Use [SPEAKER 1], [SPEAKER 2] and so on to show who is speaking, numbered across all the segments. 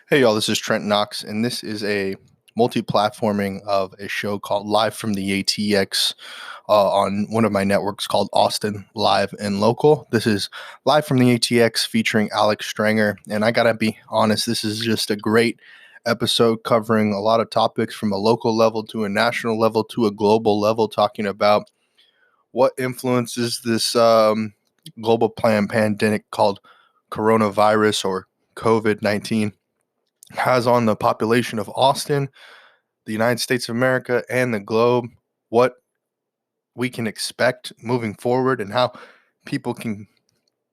[SPEAKER 1] Hey y'all, this is Trent Knox, and this is a multi-platforming of a show called Live from the ATX on one of my networks called Austin Live and Local. This is Live from the ATX featuring Alex Strenger, and I gotta be honest, this is just a great episode covering a lot of topics from a local level to a national level to a global level, talking about what influences this global pandemic called coronavirus or COVID-19 has on the population of Austin, the United States of America, and the globe, what we can expect moving forward, and how people can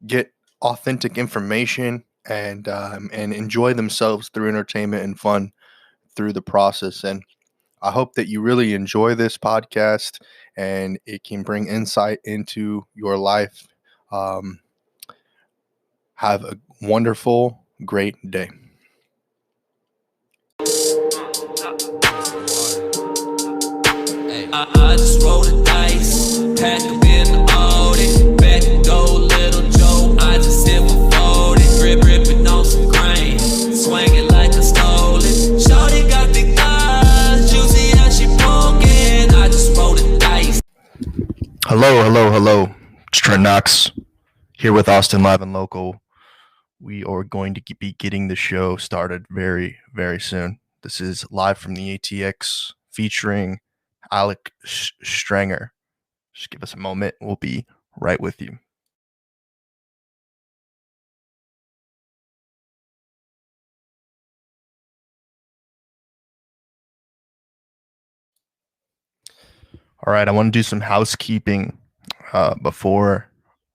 [SPEAKER 1] get authentic information and enjoy themselves through entertainment and fun through the process. And I hope that you really enjoy this podcast and it can bring insight into your life. Have a wonderful, great day.
[SPEAKER 2] I just rolled the dice, pack up in the Audi, back and go, little Joe, I just hit for 40, ripping on some grain, swinging like I stole it, shorty got big thighs, juicy how she broken, I just rolled the dice.
[SPEAKER 1] Hello, it's Trent Knox here with Austin Live and Local. We are going to be getting the show started very, very soon. This is Live from the ATX featuring Alex Strenger. Just give us a moment. We'll be right with you. All right, I want to do some housekeeping before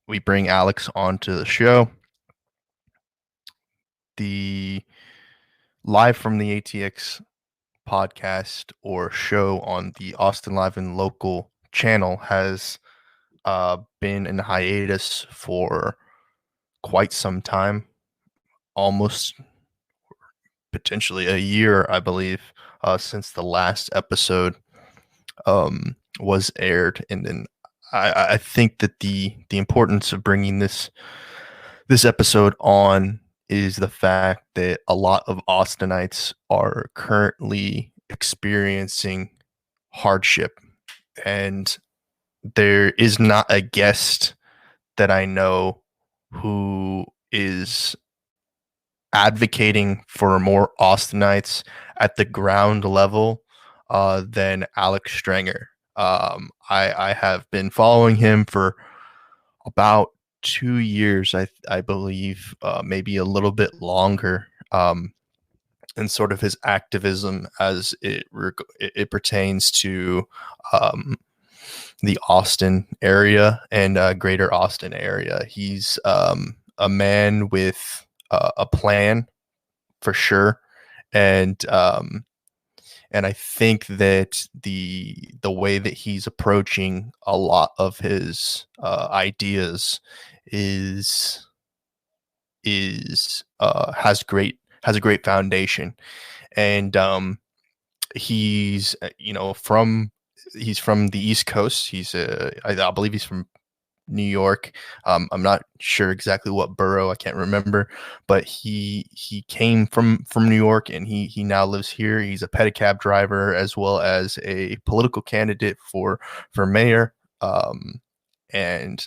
[SPEAKER 1] we bring Alex onto the show. The Live from the ATX podcast or show on the Austin Live and Local channel has been in hiatus for quite some time, almost potentially a year, I believe, since the last episode was aired. And then I think that the importance of bringing this episode on is the fact that a lot of Austinites are currently experiencing hardship, and there is not a guest that I know who is advocating for more Austinites at the ground level than Alex Strenger. I have been following him for about 2 years, I believe, maybe a little bit longer, and sort of his activism as it pertains to the Austin area and greater Austin area. He's a man with a plan for sure, and I think that the way that he's approaching a lot of his ideas is has a great foundation. And he's he's from the East Coast. I believe he's from New York. I'm not sure exactly what borough, I can't remember, but he came from New York, and he now lives here. He's a pedicab driver as well as a political candidate for mayor. And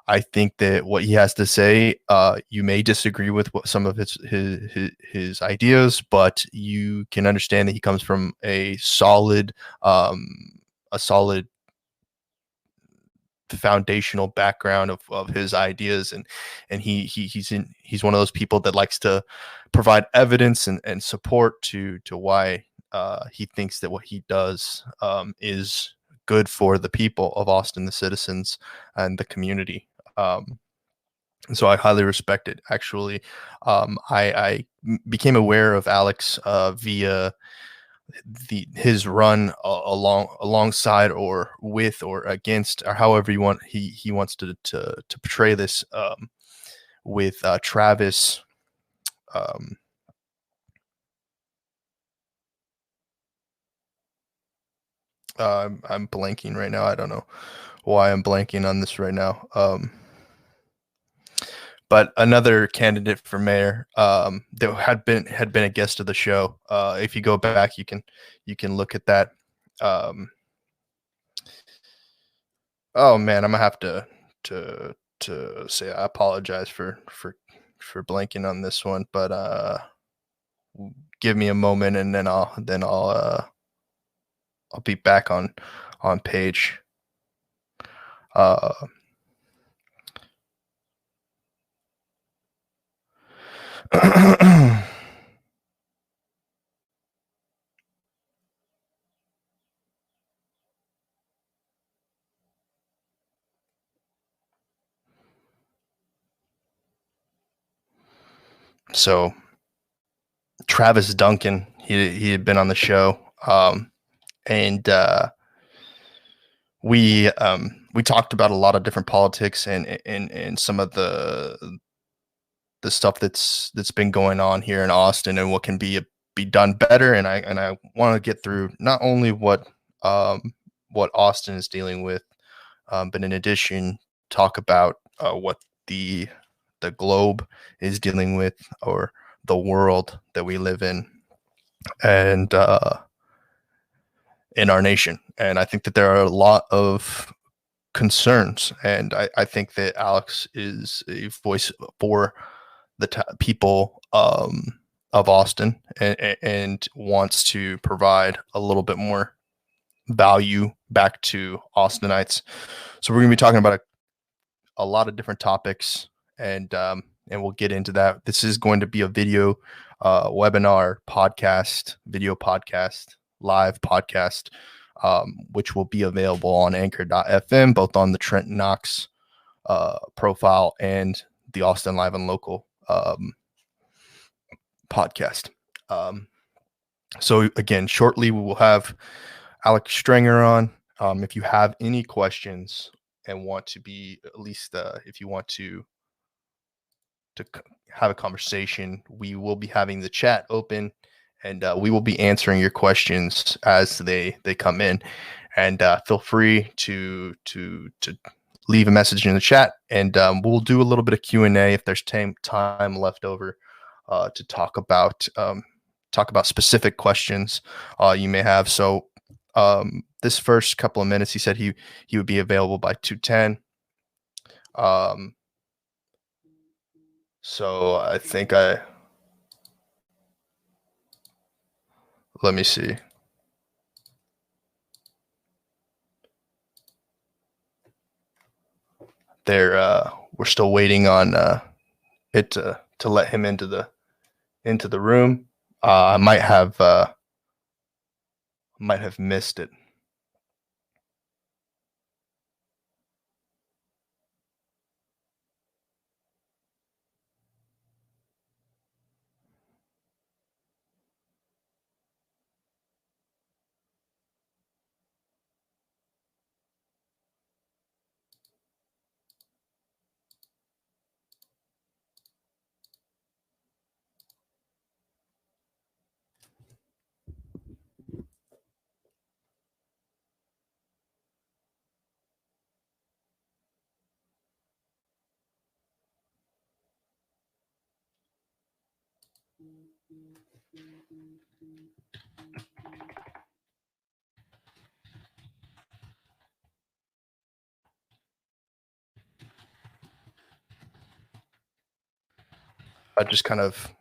[SPEAKER 1] I think that what he has to say, you may disagree with what some of his ideas, but you can understand that he comes from a solid foundational background of his ideas, and he's one of those people that likes to provide evidence and support to why he thinks that what he does is good for the people of Austin, the citizens, and the community. So I highly respect it. Actually, I became aware of Alex via his run alongside or with or against, or however he wants to portray this, with Travis. I'm blanking right now. I don't know why I'm blanking on this right now. but another candidate for mayor that had been a guest of the show. If you go back, you can look at that. Oh man, I'm gonna have to say I apologize for blanking on this one, but give me a moment and then I'll be back on page. Uh, so Travis Duncan, he had been on the show, and we talked about a lot of different politics and some of the stuff that's been going on here in Austin and what can be done better. And I want to get through not only what Austin is dealing with, but in addition, talk about what the globe is dealing with, or the world that we live in, and in our nation. And I think that there are a lot of concerns, and I think that Alex is a voice for the people of Austin, and wants to provide a little bit more value back to Austinites. So we're going to be talking about a lot of different topics, and we'll get into that. This is going to be a video webinar podcast, video podcast, live podcast, which will be available on anchor.fm, both on the Trent Knox profile and the Austin Live and Local podcast. So again, shortly we will have Alex Strenger on. If you have any questions and want to be, at least if you want to have a conversation, we will be having the chat open, and we will be answering your questions as they come in. And feel free to leave a message in the chat, and we'll do a little bit of Q&A if there's time left over to talk about specific questions you may have. So this first couple of minutes, he said he would be available by 2:10. So I think let me see. We're still waiting on it to let him into the room. I might have missed it. I just kind of,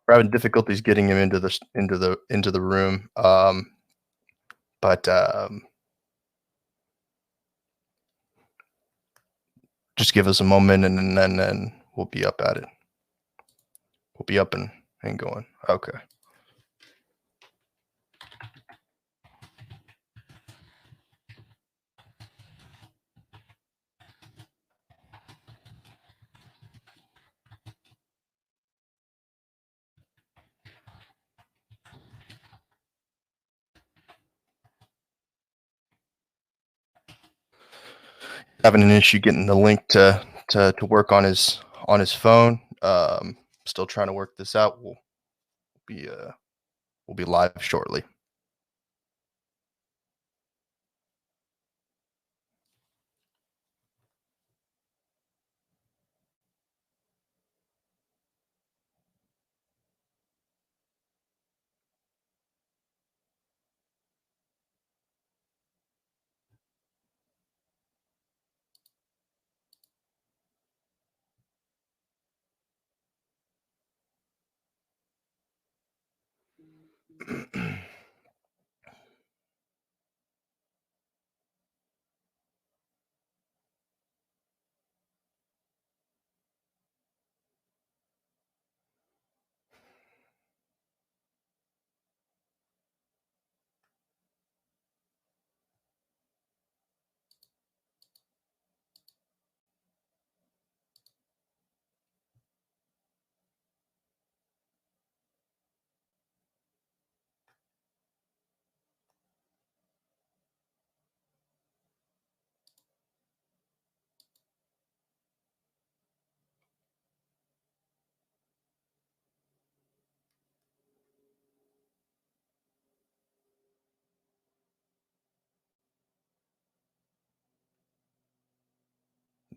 [SPEAKER 1] we're having difficulties getting him into the room. But just give us a moment, and then we'll be up at it. We'll be up and going. Okay. Having an issue getting the link to work on his phone. Still trying to work this out. We'll be live shortly.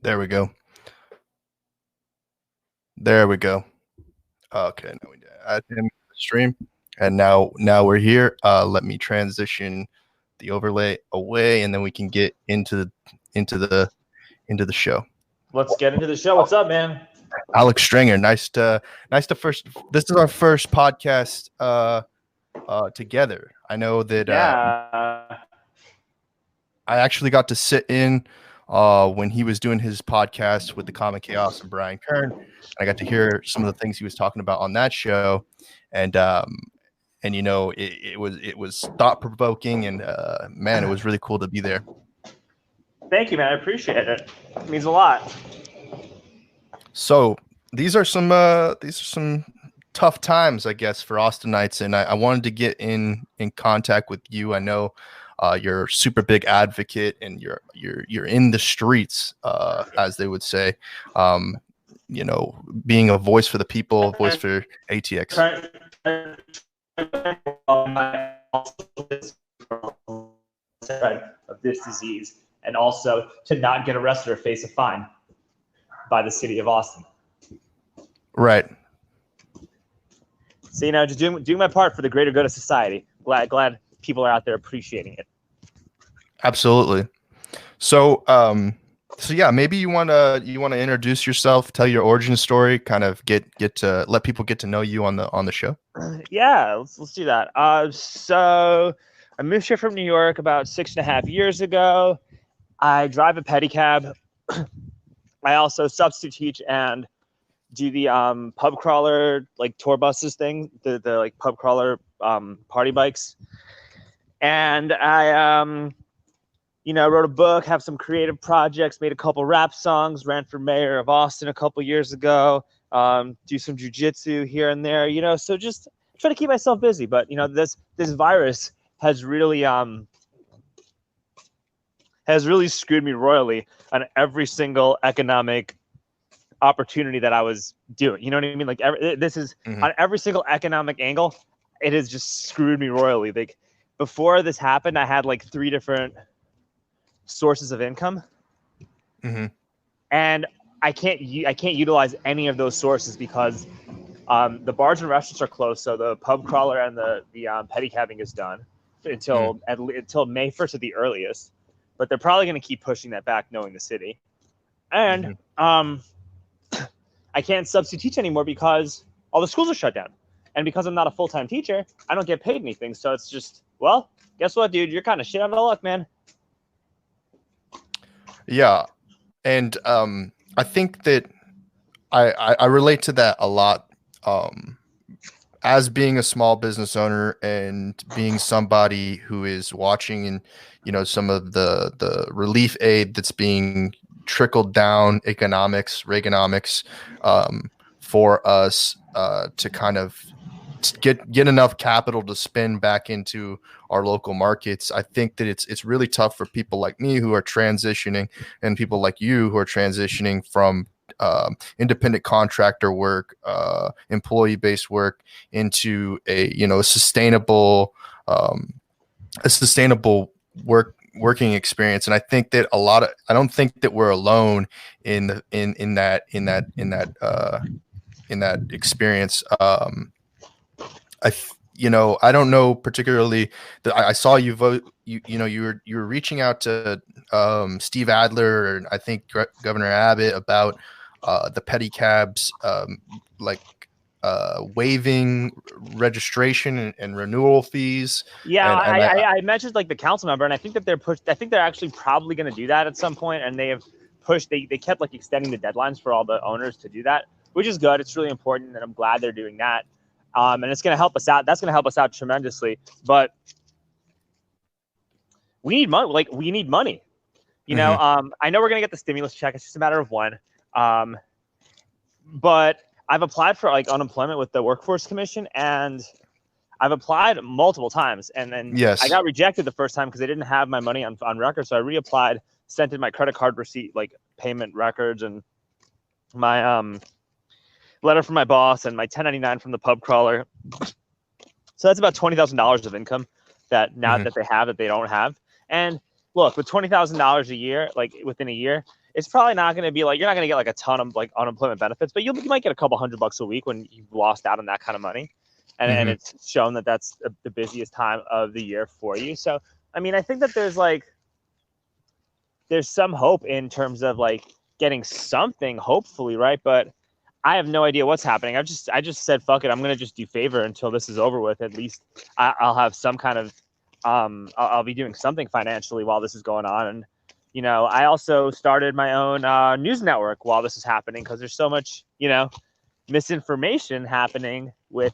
[SPEAKER 1] There we go. There we go. Okay, now we add him to the stream, and now we're here. Let me transition the overlay away, and then we can get into the show.
[SPEAKER 3] Let's get into the show. What's up, man?
[SPEAKER 1] Alex Strenger, nice to first. This is our first podcast together. I know that I actually got to sit in when he was doing his podcast with the Common Chaos and Brian Kern. I got to hear some of the things he was talking about on that show, and you know, it was thought provoking, and man, it was really cool to be there.
[SPEAKER 3] Thank you, man. I appreciate it. It means a lot.
[SPEAKER 1] So these are some tough times, I guess, for Austinites, and I wanted to get in contact with you. I know you're a super big advocate, and you're in the streets, as they would say. You know, being a voice for the people, a voice for ATX.
[SPEAKER 3] Of this disease, and also to not get arrested or face a fine by the city of Austin.
[SPEAKER 1] Right.
[SPEAKER 3] So, you know, just doing my part for the greater good of society. Glad people are out there appreciating it.
[SPEAKER 1] Absolutely. So yeah, maybe you want to introduce yourself, tell your origin story, kind of get to let people get to know you on the show.
[SPEAKER 3] Yeah, let's do that. So I moved here from New York about 6.5 years ago. I drive a pedicab. I also substitute teach and do the pub crawler, like tour buses thing, the like pub crawler party bikes. And I you know, wrote a book, have some creative projects, made a couple rap songs, ran for mayor of Austin a couple years ago, do some jujitsu here and there, you know, so just try to keep myself busy. But, you know, this virus has really screwed me royally on every single economic opportunity that I was doing. You know what I mean? Like this is on every single economic angle, it has just screwed me royally. Like before this happened, I had like 3 different sources of income, and I can't utilize any of those sources because the bars and restaurants are closed. So the pub crawler and the pedicabbing is done until May 1st at the earliest. But they're probably going to keep pushing that back, knowing the city. And I can't substitute teach anymore because all the schools are shut down, and because I'm not a full-time teacher, I don't get paid anything. So it's just, well, guess what, dude? You're kind of shit out of luck, man.
[SPEAKER 1] Yeah, and I think that I relate to that a lot. As being a small business owner and being somebody who is watching, and you know, some of the relief aid that's being trickled down, Reaganomics, for us to kind of get enough capital to spend back into our local markets. I think that it's really tough for people like me who are transitioning, and people like you who are transitioning from independent contractor work, employee-based work, into a sustainable working experience. And I think that I don't think that we're alone in that experience. I don't know particularly that I saw you vote. You were reaching out to Steve Adler, and I think Governor Abbott, about the pedicabs, waiving registration and renewal fees.
[SPEAKER 3] Yeah, I mentioned like the council member, and I think that they're actually probably going to do that at some point, and they have pushed. They kept like extending the deadlines for all the owners to do that, which is good. It's really important, and I'm glad they're doing that. And it's going to help us out. That's going to help us out tremendously. But we need money. Like, we need money. You know, I know we're going to get the stimulus check. It's just a matter of when. But I've applied for like unemployment with the Workforce Commission, and I've applied multiple times. And then I got rejected the first time because they didn't have my money on record. So I reapplied, sent in my credit card receipt, like payment records, and my letter from my boss, and my 1099 from the pub crawler. So that's about $20,000 of income that now that they have, that they don't have. And look, with $20,000 a year, like within a year, it's probably not going to be like, you're not going to get like a ton of like unemployment benefits, but you might get a couple $100 a week when you've lost out on that kind of money. And it's shown that that's the busiest time of the year for you. So, I mean, I think that there's some hope in terms of like getting something, hopefully, right? But I have no idea what's happening. I just said, fuck it, I'm going to just do favor until this is over with. At least I'll have some kind of, I'll be doing something financially while this is going on. And, you know, I also started my own news network while this is happening, because there's so much, you know, misinformation happening with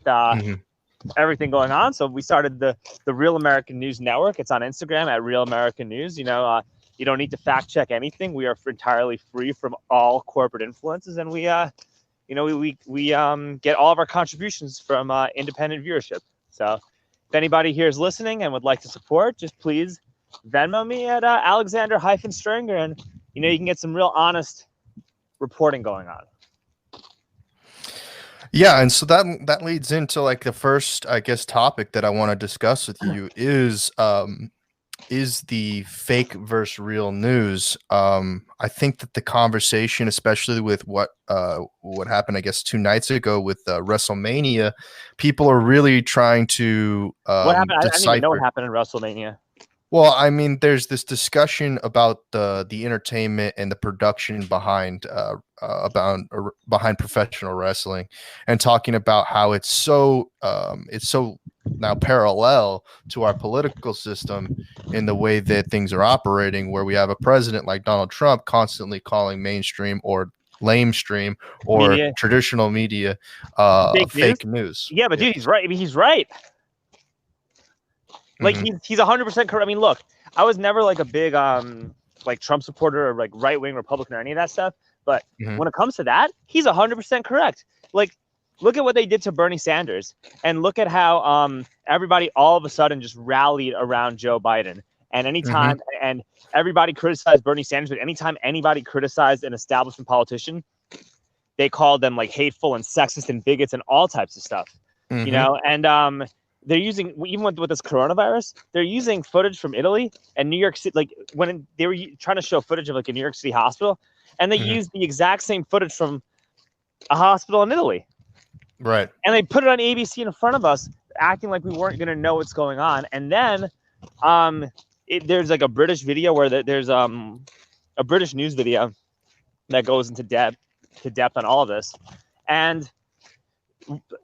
[SPEAKER 3] everything going on. So we started the Real American News Network. It's on Instagram at Real American News. You know, you don't need to fact check anything. We are entirely free from all corporate influences, and we you know, we get all of our contributions from independent viewership. So if anybody here is listening and would like to support, just please Venmo me at Alexander-Strenger, and you know, you can get some real honest reporting going on.
[SPEAKER 1] Yeah, and so that leads into like the first, I guess, topic that I want to discuss with you is the fake versus real news. I think that the conversation, especially with what happened, I guess, 2 nights ago with WrestleMania, people are really trying to
[SPEAKER 3] what happened? I didn't even know what
[SPEAKER 1] decipher.
[SPEAKER 3] happened in WrestleMania.
[SPEAKER 1] Well, I mean, there's this discussion about the entertainment and the production behind professional wrestling, and talking about how it's so now parallel to our political system in the way that things are operating, where we have a president like Donald Trump constantly calling mainstream or lamestream or
[SPEAKER 3] Media.
[SPEAKER 1] traditional media fake news.
[SPEAKER 3] Yeah, but dude, he's right. I mean, he's right. Like he's 100% correct. I mean, look, I was never like a big like Trump supporter or like right-wing Republican or any of that stuff. But when it comes to that, he's 100% correct. Like, look at what they did to Bernie Sanders, and look at how everybody all of a sudden just rallied around Joe Biden. And anytime and everybody criticized Bernie Sanders, but anytime anybody criticized an establishment politician, they called them like hateful and sexist and bigots and all types of stuff. You know, and they're using, even with this coronavirus, they're using footage from Italy and New York City. Like when they were trying to show footage of like a New York City hospital, and they used the exact same footage from a hospital in Italy.
[SPEAKER 1] Right.
[SPEAKER 3] And they put it on ABC in front of us, acting like we weren't going to know what's going on. And then there's like a British video where there's a British news video that goes into depth on all of this. And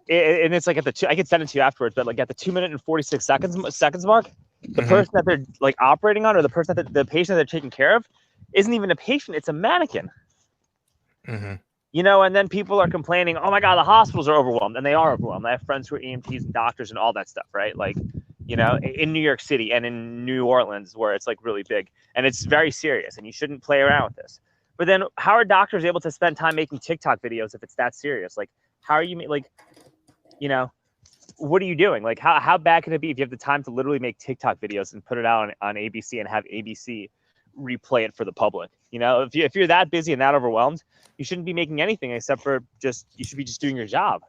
[SPEAKER 3] it's like I could send it to you afterwards, but like at the 2 minute and 46 seconds mark, the person that they're like operating on, or the person that the patient that they're taking care of, isn't even a patient, it's a mannequin. You know, and then people are complaining, oh my God, the hospitals are overwhelmed, and they are overwhelmed. I have friends who are EMTs and doctors and all that stuff, right? Like, you know, in New York City and in New Orleans, where it's like really big, and it's very serious, and you shouldn't play around with this. But then how are doctors able to spend time making TikTok videos if it's that serious? Like, how are you, like, you know, what are you doing? Like, how bad can it be if you have the time to literally make TikTok videos and put it out on ABC and have ABC replay it for the public? You know, if you're that busy and that overwhelmed, you shouldn't be making anything except for you should be just doing your job.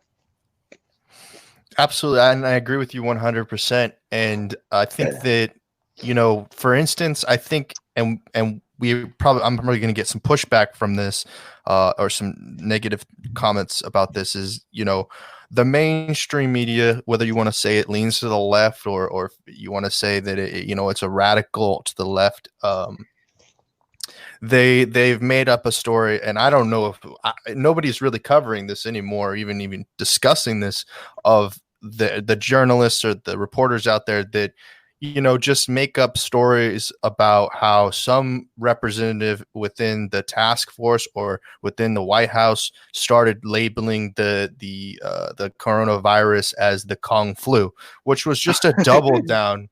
[SPEAKER 1] Absolutely. And I agree with you 100%. And I think that, you know, for instance, I think, and I'm probably going to get some pushback from this or some negative comments about this, is, you know, the mainstream media, whether you want to say it leans to the left or you want to say that it, you know, it's a radical to the left, they've made up a story, and I don't know if nobody's really covering this anymore, even discussing this, of the journalists or the reporters out there that, you know, just make up stories about how some representative within the task force or within the White House started labeling the coronavirus as the Kung flu, which was just a double down,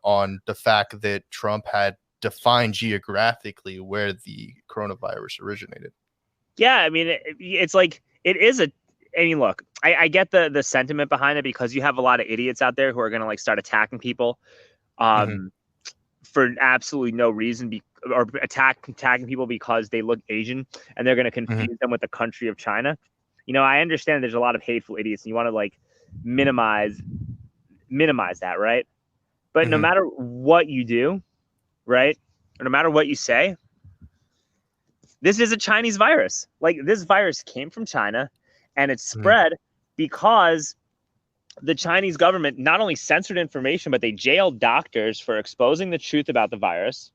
[SPEAKER 1] on the fact that Trump had defined geographically where the coronavirus originated.
[SPEAKER 3] Yeah, I mean, it's like, it is I mean, look, I get the sentiment behind it, because you have a lot of idiots out there who are going to like start attacking people for absolutely no reason, or attacking people because they look Asian, and they're going to confuse them with the country of China. You know, I understand there's a lot of hateful idiots, and you want to like minimize that, right? But no matter what you do, right, or no matter what you say, This is a Chinese virus. Like, this virus came from China, and it
[SPEAKER 1] Mhm.
[SPEAKER 3] spread because the Chinese government not only censored information, but they jailed doctors for exposing the truth about the virus.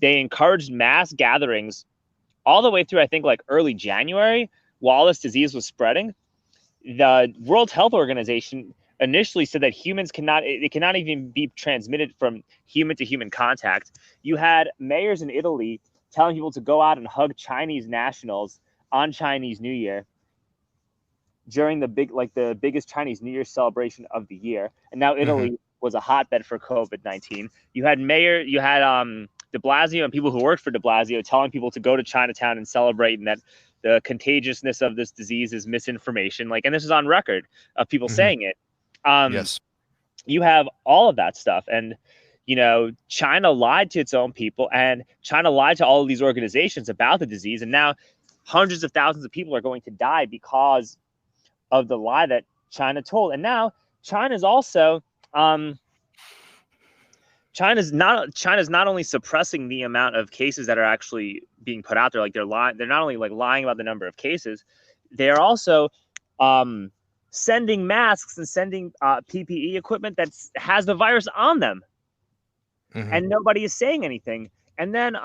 [SPEAKER 3] They encouraged mass gatherings all the way through, I think, like early January, while this disease was spreading. The World Health Organization initially said that it cannot even be transmitted from human to human contact. You had mayors in Italy telling people to go out and hug Chinese nationals on Chinese New Year during the biggest Chinese New Year celebration of the year. And now Italy was a hotbed for COVID-19. You had de Blasio and people who worked for de Blasio telling people to go to Chinatown and celebrate, and that the contagiousness of this disease is misinformation. Like, and this is on record of people saying it.
[SPEAKER 1] Yes.
[SPEAKER 3] You have all of that stuff. And, you know, China lied to its own people, and China lied to all of these organizations about the disease. And now hundreds of thousands of people are going to die because of the lie that China told. And now China's also China's not only suppressing the amount of cases that are actually being put out there, like they're not only like lying about the number of cases, they're also sending masks and sending PPE equipment that has the virus on them, and nobody is saying anything. And then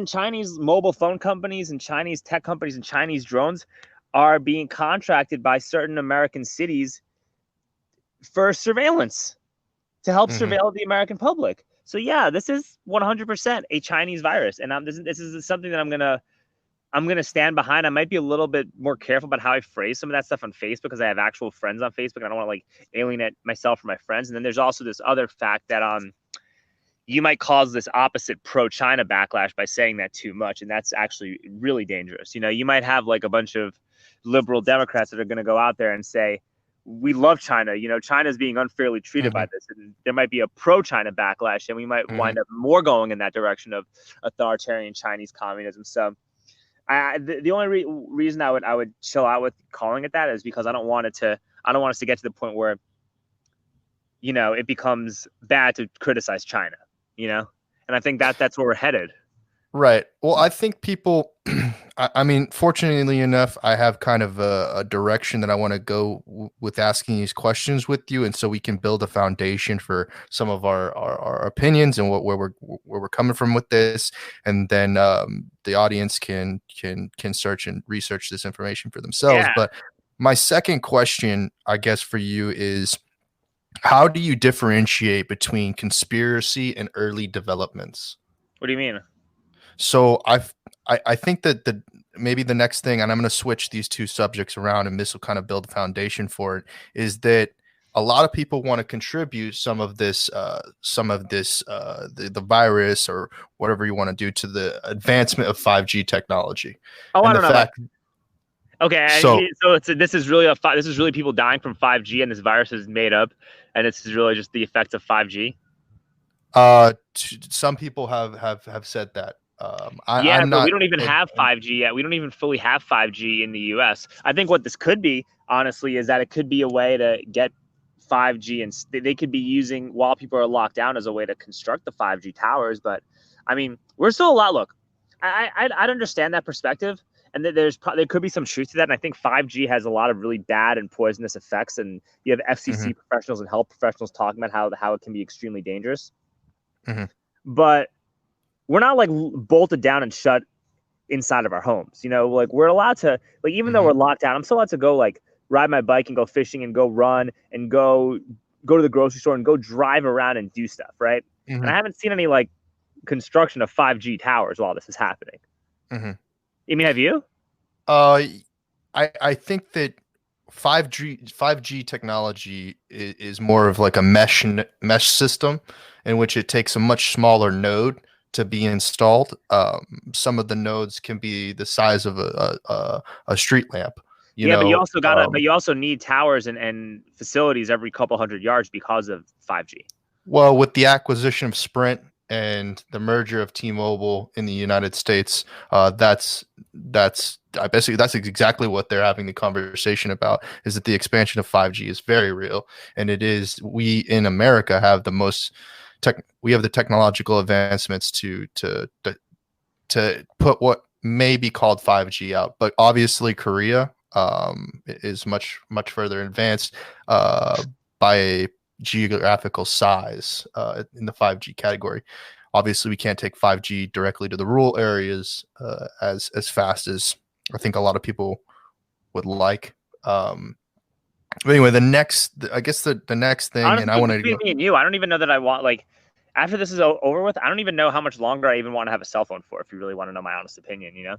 [SPEAKER 3] Chinese mobile phone companies and Chinese tech companies and Chinese drones are being contracted by certain American cities for surveillance to help surveil the American public. So yeah, this is 100% a Chinese virus, and this is something that I'm gonna stand behind. I might be a little bit more careful about how I phrase some of that stuff on Facebook, because I have actual friends on Facebook, and I don't want to like alienate myself from my friends. And then there's also this other fact that you might cause this opposite pro-China backlash by saying that too much, and that's actually really dangerous. You know, you might have like a bunch of liberal Democrats that are going to go out there and say, we love China. You know, China's being unfairly treated by this, and there might be a pro-China backlash, and we might wind up more going in that direction of authoritarian Chinese communism. So, the only reason I would chill out with calling it that is because I don't want us to get to the point where, you know, it becomes bad to criticize China. You know, and I think that's where we're headed.
[SPEAKER 1] Right. Well, I think people, I mean, fortunately enough, I have kind of a direction that I want to go with asking these questions with you. And so we can build a foundation for some of our opinions and where we're coming from with this. And then the audience can search and research this information for themselves.
[SPEAKER 3] Yeah.
[SPEAKER 1] But my second question, I guess, for you is, how do you differentiate between conspiracy and early developments?
[SPEAKER 3] What do you mean?
[SPEAKER 1] So I think that maybe the next thing, and I'm going to switch these two subjects around, and this will kind of build a foundation for it, is that a lot of people want to contribute some of this, the virus or whatever you want to do to the advancement of 5G technology.
[SPEAKER 3] Oh,
[SPEAKER 1] and
[SPEAKER 3] I don't know. Okay,
[SPEAKER 1] So
[SPEAKER 3] this is really people dying from 5G, and this virus is made up, and this is really just the effects of 5G.
[SPEAKER 1] Some people have said that.
[SPEAKER 3] But we don't even have 5G yet. We don't even fully have 5G in the US. I think what this could be, honestly, is that it could be a way to get 5G, and they could be using, while people are locked down, as a way to construct the 5G towers. But I mean, we're still a lot. Look, I'd understand that perspective, and there could be some truth to that. And I think 5G has a lot of really bad and poisonous effects. And you have FCC professionals and health professionals talking about how it can be extremely dangerous. But we're not like bolted down and shut inside of our homes. You know, like we're allowed to, like, even though we're locked down, I'm still allowed to go like ride my bike and go fishing and go run and go to the grocery store and go drive around and do stuff. Right. And I haven't seen any like construction of 5G towers while this is happening. You mean, have you?
[SPEAKER 1] I think that 5G technology is more of like a mesh system in which it takes a much smaller node to be installed. Some of the nodes can be the size of a street lamp.
[SPEAKER 3] But you also need towers and facilities every couple hundred yards because of 5G.
[SPEAKER 1] Well, with the acquisition of Sprint and the merger of T-Mobile in the United States, that's exactly what they're having the conversation about, is that the expansion of 5G is very real. And we in America have the most we have the technological advancements to to put what may be called 5G out, but obviously Korea is much further advanced by a geographical size in the 5G category. Obviously, we can't take 5G directly to the rural areas as fast as I think a lot of people would like. But anyway, I guess the next thing,
[SPEAKER 3] Honestly,
[SPEAKER 1] and I want to
[SPEAKER 3] between me and you, I don't even know that I want, like, after this is over with, I don't even know how much longer I even want to have a cell phone for, if you really want to know my honest opinion, you know?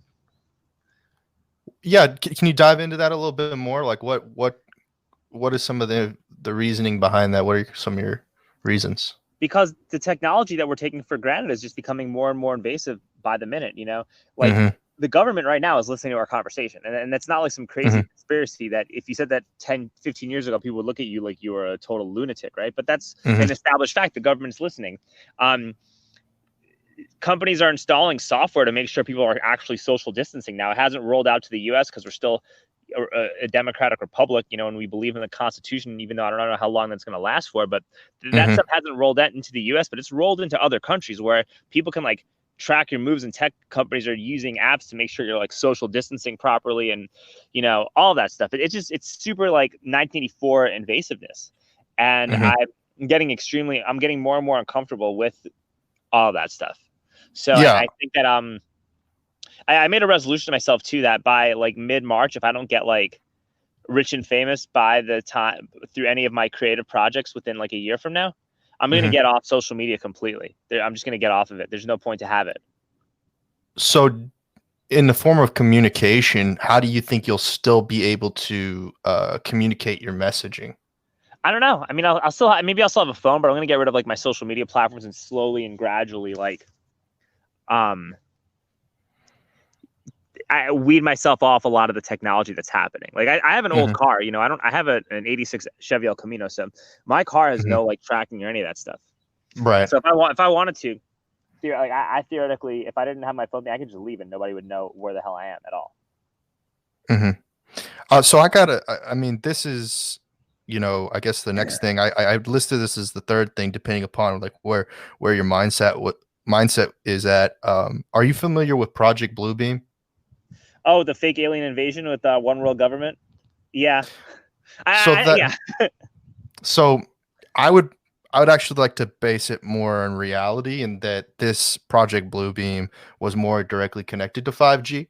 [SPEAKER 1] Yeah, can you dive into that a little bit more? Like what is some of the reasoning behind that? What are some of your reasons?
[SPEAKER 3] Because the technology that we're taking for granted is just becoming more and more invasive by the minute, you know? Like,
[SPEAKER 1] Mhm.
[SPEAKER 3] the government right now is listening to our conversation. And that's not like some crazy
[SPEAKER 1] Mhm.
[SPEAKER 3] conspiracy that if you said that 10, 15 years ago, people would look at you like you were a total lunatic, right? But that's
[SPEAKER 1] Mhm.
[SPEAKER 3] an established fact. The government's listening. Companies are installing software to make sure people are actually social distancing. Now, it hasn't rolled out to the US because we're still a democratic republic, you know, and we believe in the Constitution, even though I don't know how long that's going to last for. But that
[SPEAKER 1] Mhm.
[SPEAKER 3] stuff hasn't rolled out into the US, but it's rolled into other countries where people can like track your moves, and tech companies are using apps to make sure you're like social distancing properly, and you know, all that stuff. It's super like 1984 invasiveness, and
[SPEAKER 1] Mhm.
[SPEAKER 3] I'm getting more and more uncomfortable with all that stuff. So
[SPEAKER 1] Yeah.
[SPEAKER 3] I think that I made a resolution to myself too that by like mid-March, if I don't get like rich and famous by the time through any of my creative projects within like a year from now, I'm going to
[SPEAKER 1] Mhm.
[SPEAKER 3] get off social media completely. I'm just going to get off of it. There's no point to have it.
[SPEAKER 1] So in the form of communication, how do you think you'll still be able to communicate your messaging?
[SPEAKER 3] I don't know. I mean, I'll still maybe I'll still have a phone, but I'm going to get rid of like my social media platforms and slowly and gradually like um I weed myself off a lot of the technology that's happening. Like I have an old
[SPEAKER 1] Mhm.
[SPEAKER 3] car, you know, I have an 86 Chevy El Camino. So my car has
[SPEAKER 1] Mhm.
[SPEAKER 3] no like tracking or any of that stuff.
[SPEAKER 1] Right.
[SPEAKER 3] So if I wanted to, like I theoretically, if I didn't have my phone, I could just leave and nobody would know where the hell I am at all.
[SPEAKER 1] Mhm. So I gotta. I mean, this is, I guess the next thing. I listed this as the third thing, depending upon like where your mindset is at. Are you familiar with Project Bluebeam?
[SPEAKER 3] Oh, the fake alien invasion with one world government. Yeah,
[SPEAKER 1] So that
[SPEAKER 3] yeah.
[SPEAKER 1] so I would I would actually like to base it more on reality, and that this Project Bluebeam was more directly connected to 5G,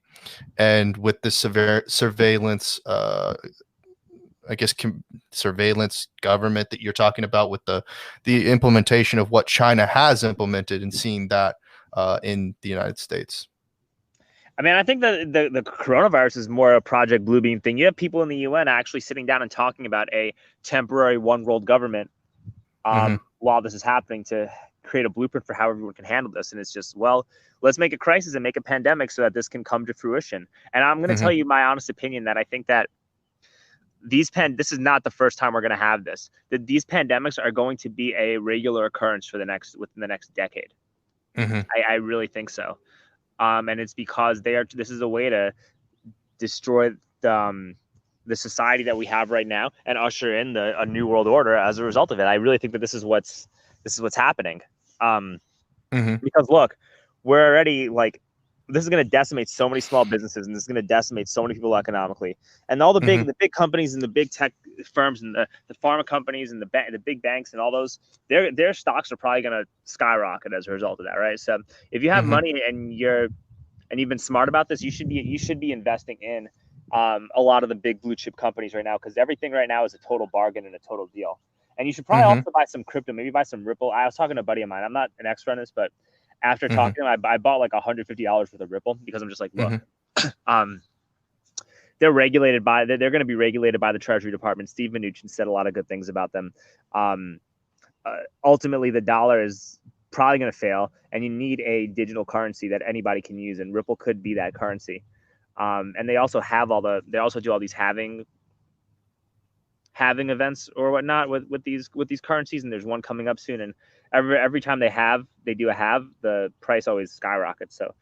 [SPEAKER 1] and with this severe surveillance I guess surveillance government that you're talking about, with the implementation of what China has implemented, and seeing that in the United States.
[SPEAKER 3] I mean, I think that the coronavirus is more a Project Bluebeam thing. You have people in the UN actually sitting down and talking about a temporary one world government
[SPEAKER 1] Hmm.
[SPEAKER 3] while this is happening to create a blueprint for how everyone can handle this. And it's just, well, let's make a crisis and make a pandemic so that this can come to fruition. And I'm going to tell
[SPEAKER 1] Hmm.
[SPEAKER 3] you my honest opinion that I think that this is not the first time we're going to have this. That these pandemics are going to be a regular occurrence for within the next decade.
[SPEAKER 1] Hmm.
[SPEAKER 3] I really think so. And it's because this is a way to destroy the society that we have right now and usher in a new world order as a result of it. I really think that this is what's happening. Um,
[SPEAKER 1] Hmm.
[SPEAKER 3] because look, we're already like this is going to decimate so many small businesses, and this is going to decimate so many people economically. And all
[SPEAKER 1] Hmm.
[SPEAKER 3] the big companies and the big tech firms and the pharma companies and the big banks and all those, their stocks are probably going to skyrocket as a result of that, right? So if you have
[SPEAKER 1] Hmm.
[SPEAKER 3] money and you've been smart about this, you should be investing in a lot of the big blue chip companies right now, because everything right now is a total bargain and a total deal. And you should probably
[SPEAKER 1] Hmm.
[SPEAKER 3] also buy some crypto, maybe buy some Ripple. I was talking to a buddy of mine. I'm not an expert on this, but after
[SPEAKER 1] Hmm.
[SPEAKER 3] talking to him, I bought like $150 worth of Ripple because I'm just like, look,
[SPEAKER 1] Hmm.
[SPEAKER 3] um, they're going to be regulated by the Treasury Department. Steve Mnuchin said a lot of good things about them. Um, Ultimately, the dollar is probably going to fail, and you need a digital currency that anybody can use, and Ripple could be that currency. And they also do all these having events or whatnot with these currencies, and there's one coming up soon. And every time they do a have, the price always skyrockets. So,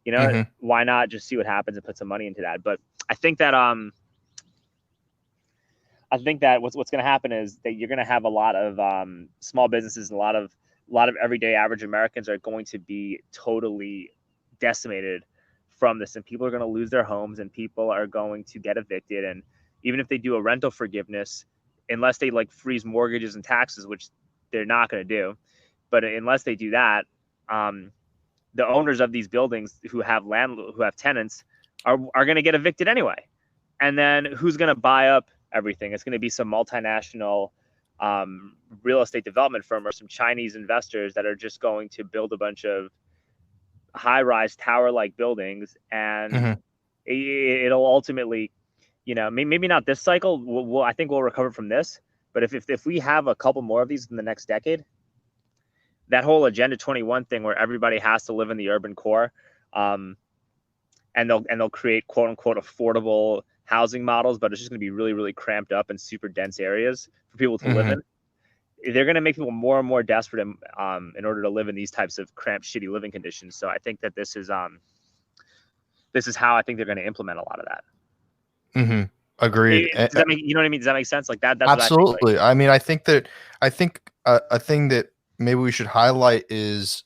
[SPEAKER 3] you know,
[SPEAKER 1] Hmm.
[SPEAKER 3] why not just see what happens and put some money into that? But I think that what's going to happen is that you're going to have a lot of small businesses and a lot of everyday average Americans are going to be totally decimated from this, and people are going to lose their homes, and people are going to get evicted. And even if they do a rental forgiveness, unless they like freeze mortgages and taxes, which they're not going to do, but unless they do that, the owners of these buildings who have tenants are going to get evicted anyway. And then who's going to buy up everything? It's going to be some multinational real estate development firm or some Chinese investors that are just going to build a bunch of high-rise tower-like buildings, and it'll ultimately, maybe not this cycle. I think we'll recover from this, but if we have a couple more of these in the next decade, that whole Agenda 21 thing where everybody has to live in the urban core, and they'll create quote unquote affordable housing models, but it's just going to be really, really cramped up in super dense areas for people to live in. They're going to make people more and more desperate in order to live in these types of cramped, shitty living conditions. So I think that this is how I think they're going to implement a lot of that.
[SPEAKER 1] Agreed.
[SPEAKER 3] Does that make, you know what I mean? Does that make sense? Like that? That's
[SPEAKER 1] absolutely.
[SPEAKER 3] What I
[SPEAKER 1] mean, I think a thing that maybe we should highlight is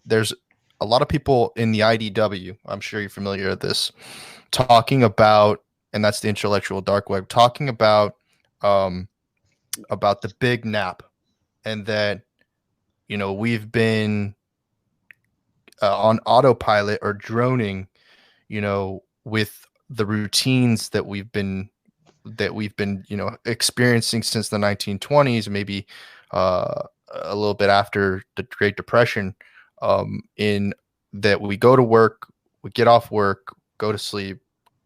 [SPEAKER 1] there's a lot of people in the IDW. I'm sure you're familiar with this, talking about, and that's the intellectual dark web, talking about the big nap, and that we've been on autopilot or droning, with the routines that we've been experiencing since the 1920s, maybe a little bit after the Great Depression, in that we go to work, we get off work, go to sleep,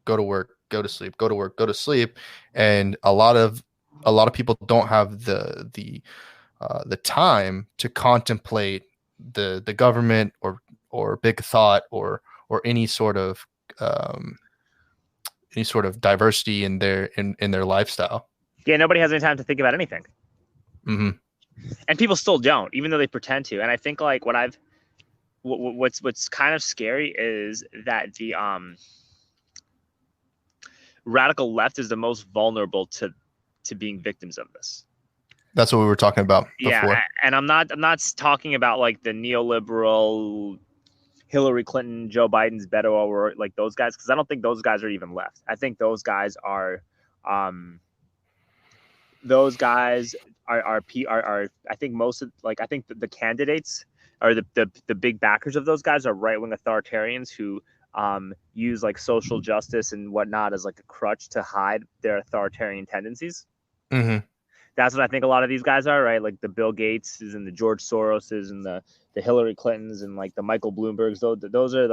[SPEAKER 1] go to work, go to sleep, go to work, go to sleep, and a lot of people don't have the time to contemplate the government or big thought or any sort of diversity in their lifestyle.
[SPEAKER 3] Yeah, nobody has any time to think about anything. And people still don't, even though they pretend to. And I think like what's kind of scary is that the radical left is the most vulnerable to being victims of this.
[SPEAKER 1] That's what we were talking about before.
[SPEAKER 3] Yeah, and I'm not talking about like the neoliberal Hillary Clinton, Joe Biden's Beto, or like those guys, because I don't think those guys are even left. I think those guys are I think most of, like, I think the candidates or the big backers of those guys are right-wing authoritarians who use like social justice and whatnot as like a crutch to hide their authoritarian tendencies. That's what I think a lot of these guys are, right? Like the Bill Gateses and the George Soroses and the Hillary Clintons and like the Michael Bloombergs. Those are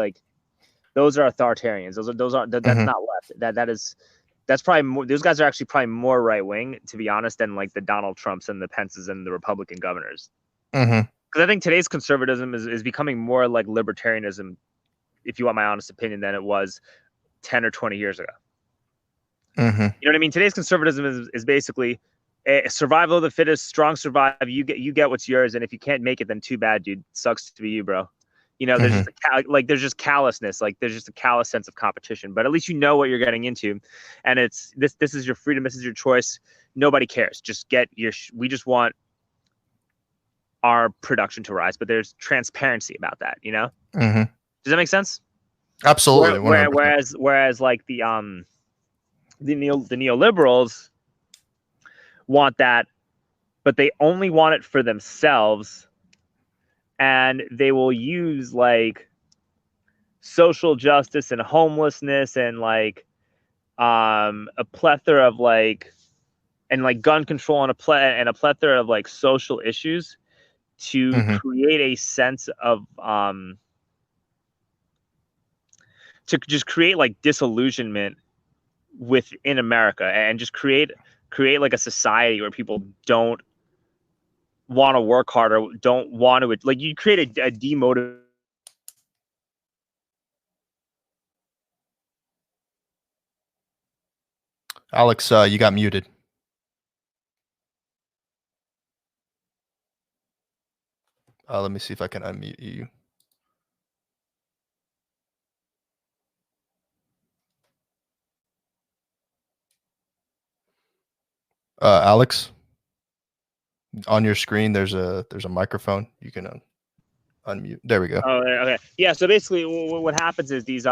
[SPEAKER 3] authoritarians. That's not left. That's probably more, those guys are actually probably more right wing, to be honest, than like the Donald Trumps and the Pences and the Republican governors. Because I think today's conservatism is becoming more like libertarianism, if you want my honest opinion, than it was 10 or 20 years ago. You know what I mean? Today's conservatism is basically survival of the fittest, strong survive. You get what's yours, and if you can't make it, then too bad, dude. Sucks to be you, bro. There's there's just callousness, like there's just a callous sense of competition. But at least you know what you're getting into, and it's this is your freedom, this is your choice. Nobody cares. Just get your. We just want our production to rise, but there's transparency about that. Does that make sense?
[SPEAKER 1] Absolutely.
[SPEAKER 3] Whereas like the neoliberals want that, but they only want it for themselves, and they will use like social justice and homelessness and like a plethora of like and like gun control and a plethora of like social issues to create a sense of to just create like disillusionment within America, and just create like a society where people don't want to work harder, don't want to, like, you create a demotivated.
[SPEAKER 1] Alex, you got muted. Let me see if I can unmute you. Alex, on your screen there's a microphone. You can unmute. There we go.
[SPEAKER 3] Oh, okay. Yeah. So basically, what happens is these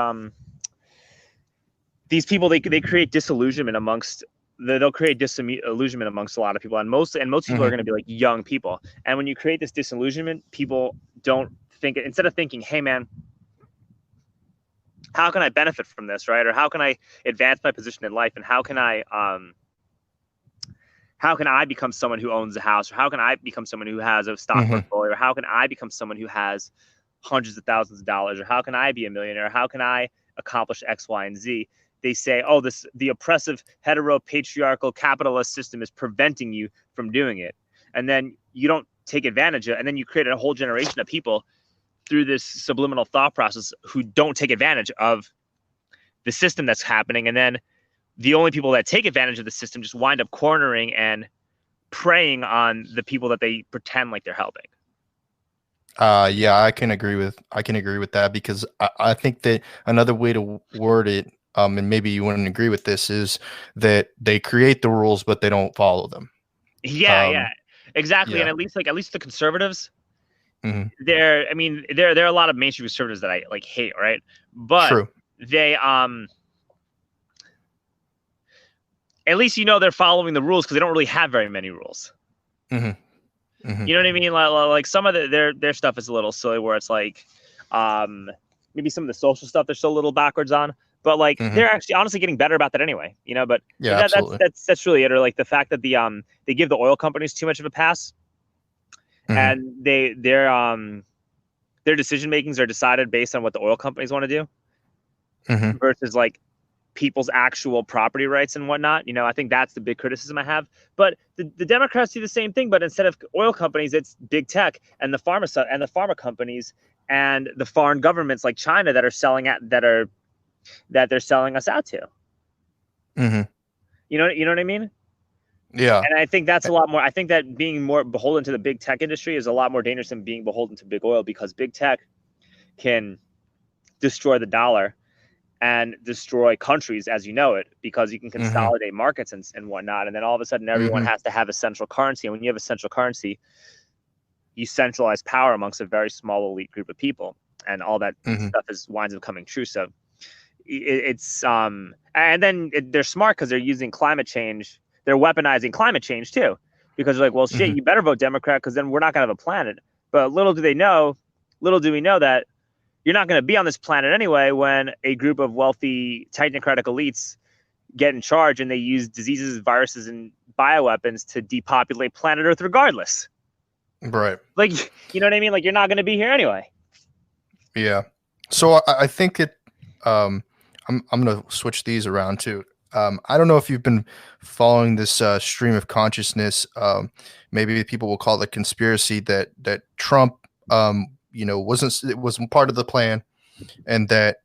[SPEAKER 3] people they create disillusionment amongst. They'll create disillusionment amongst a lot of people, and most people are going to be like young people. And when you create this disillusionment, people don't think, instead of thinking, "Hey, man, how can I benefit from this, right? Or how can I advance my position in life? And how can I become someone who owns a house? Or how can I become someone who has a stock portfolio? Or how can I become someone who has hundreds of thousands of dollars? Or how can I be a millionaire? Or how can I accomplish X, Y, and Z?" They say, "Oh, the oppressive, hetero, patriarchal, capitalist system is preventing you from doing it." And then you don't take advantage of it. And then you create a whole generation of people through this subliminal thought process who don't take advantage of the system that's happening. And then the only people that take advantage of the system just wind up cornering and preying on the people that they pretend like they're helping.
[SPEAKER 1] Yeah, I can agree with that, because I think that another way to word it, and maybe you wouldn't agree with this, is that they create the rules but they don't follow them.
[SPEAKER 3] Yeah, exactly.
[SPEAKER 1] Yeah.
[SPEAKER 3] And at least the conservatives, there are a lot of mainstream conservatives that I like hate, right? But
[SPEAKER 1] True.
[SPEAKER 3] They at least they're following the rules, because they don't really have very many rules. You know what I mean? Like some of their stuff is a little silly, where it's like maybe some of the social stuff they're still a little backwards on, but like they're actually honestly getting better about that anyway. But
[SPEAKER 1] yeah,
[SPEAKER 3] that's really it. Or like the fact that they give the oil companies too much of a pass, and their decision makings are decided based on what the oil companies want to do, versus like people's actual property rights and whatnot. I think that's the big criticism I have. But the Democrats do the same thing, but instead of oil companies, it's big tech and the pharma companies and the foreign governments like China that they're selling us out to. You know what I mean?
[SPEAKER 1] Yeah.
[SPEAKER 3] And I think that's a lot more. I think that being more beholden to the big tech industry is a lot more dangerous than being beholden to big oil, because big tech can destroy the dollar and destroy countries as you know it, because you can consolidate markets and whatnot. And then all of a sudden everyone has to have a central currency. And when you have a central currency, you centralize power amongst a very small elite group of people. And all that stuff winds up coming true. So it's and then they're smart, because they're using climate change. They're weaponizing climate change too, because they're like, well, shit, you better vote Democrat, because then we're not going to have a planet. But little do we know that you're not going to be on this planet anyway when a group of wealthy technocratic elites get in charge and they use diseases, viruses, and bioweapons to depopulate planet Earth regardless.
[SPEAKER 1] Right.
[SPEAKER 3] Like, you know what I mean? Like, you're not going to be here anyway.
[SPEAKER 1] Yeah. So I think I'm going to switch these around too. I don't know if you've been following this stream of consciousness. Maybe people will call it conspiracy that Trump, wasn't part of the plan, and that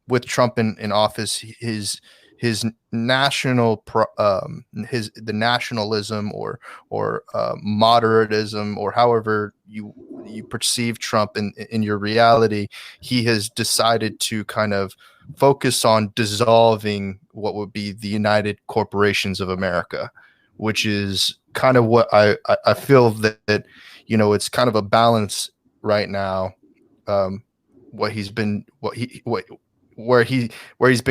[SPEAKER 1] with Trump in office, his national the nationalism or moderatism, or however you perceive Trump in your reality, he has decided to kind of focus on dissolving what would be the United Corporations of America, which is kind of what I feel that it's kind of a balance right now. Where he's been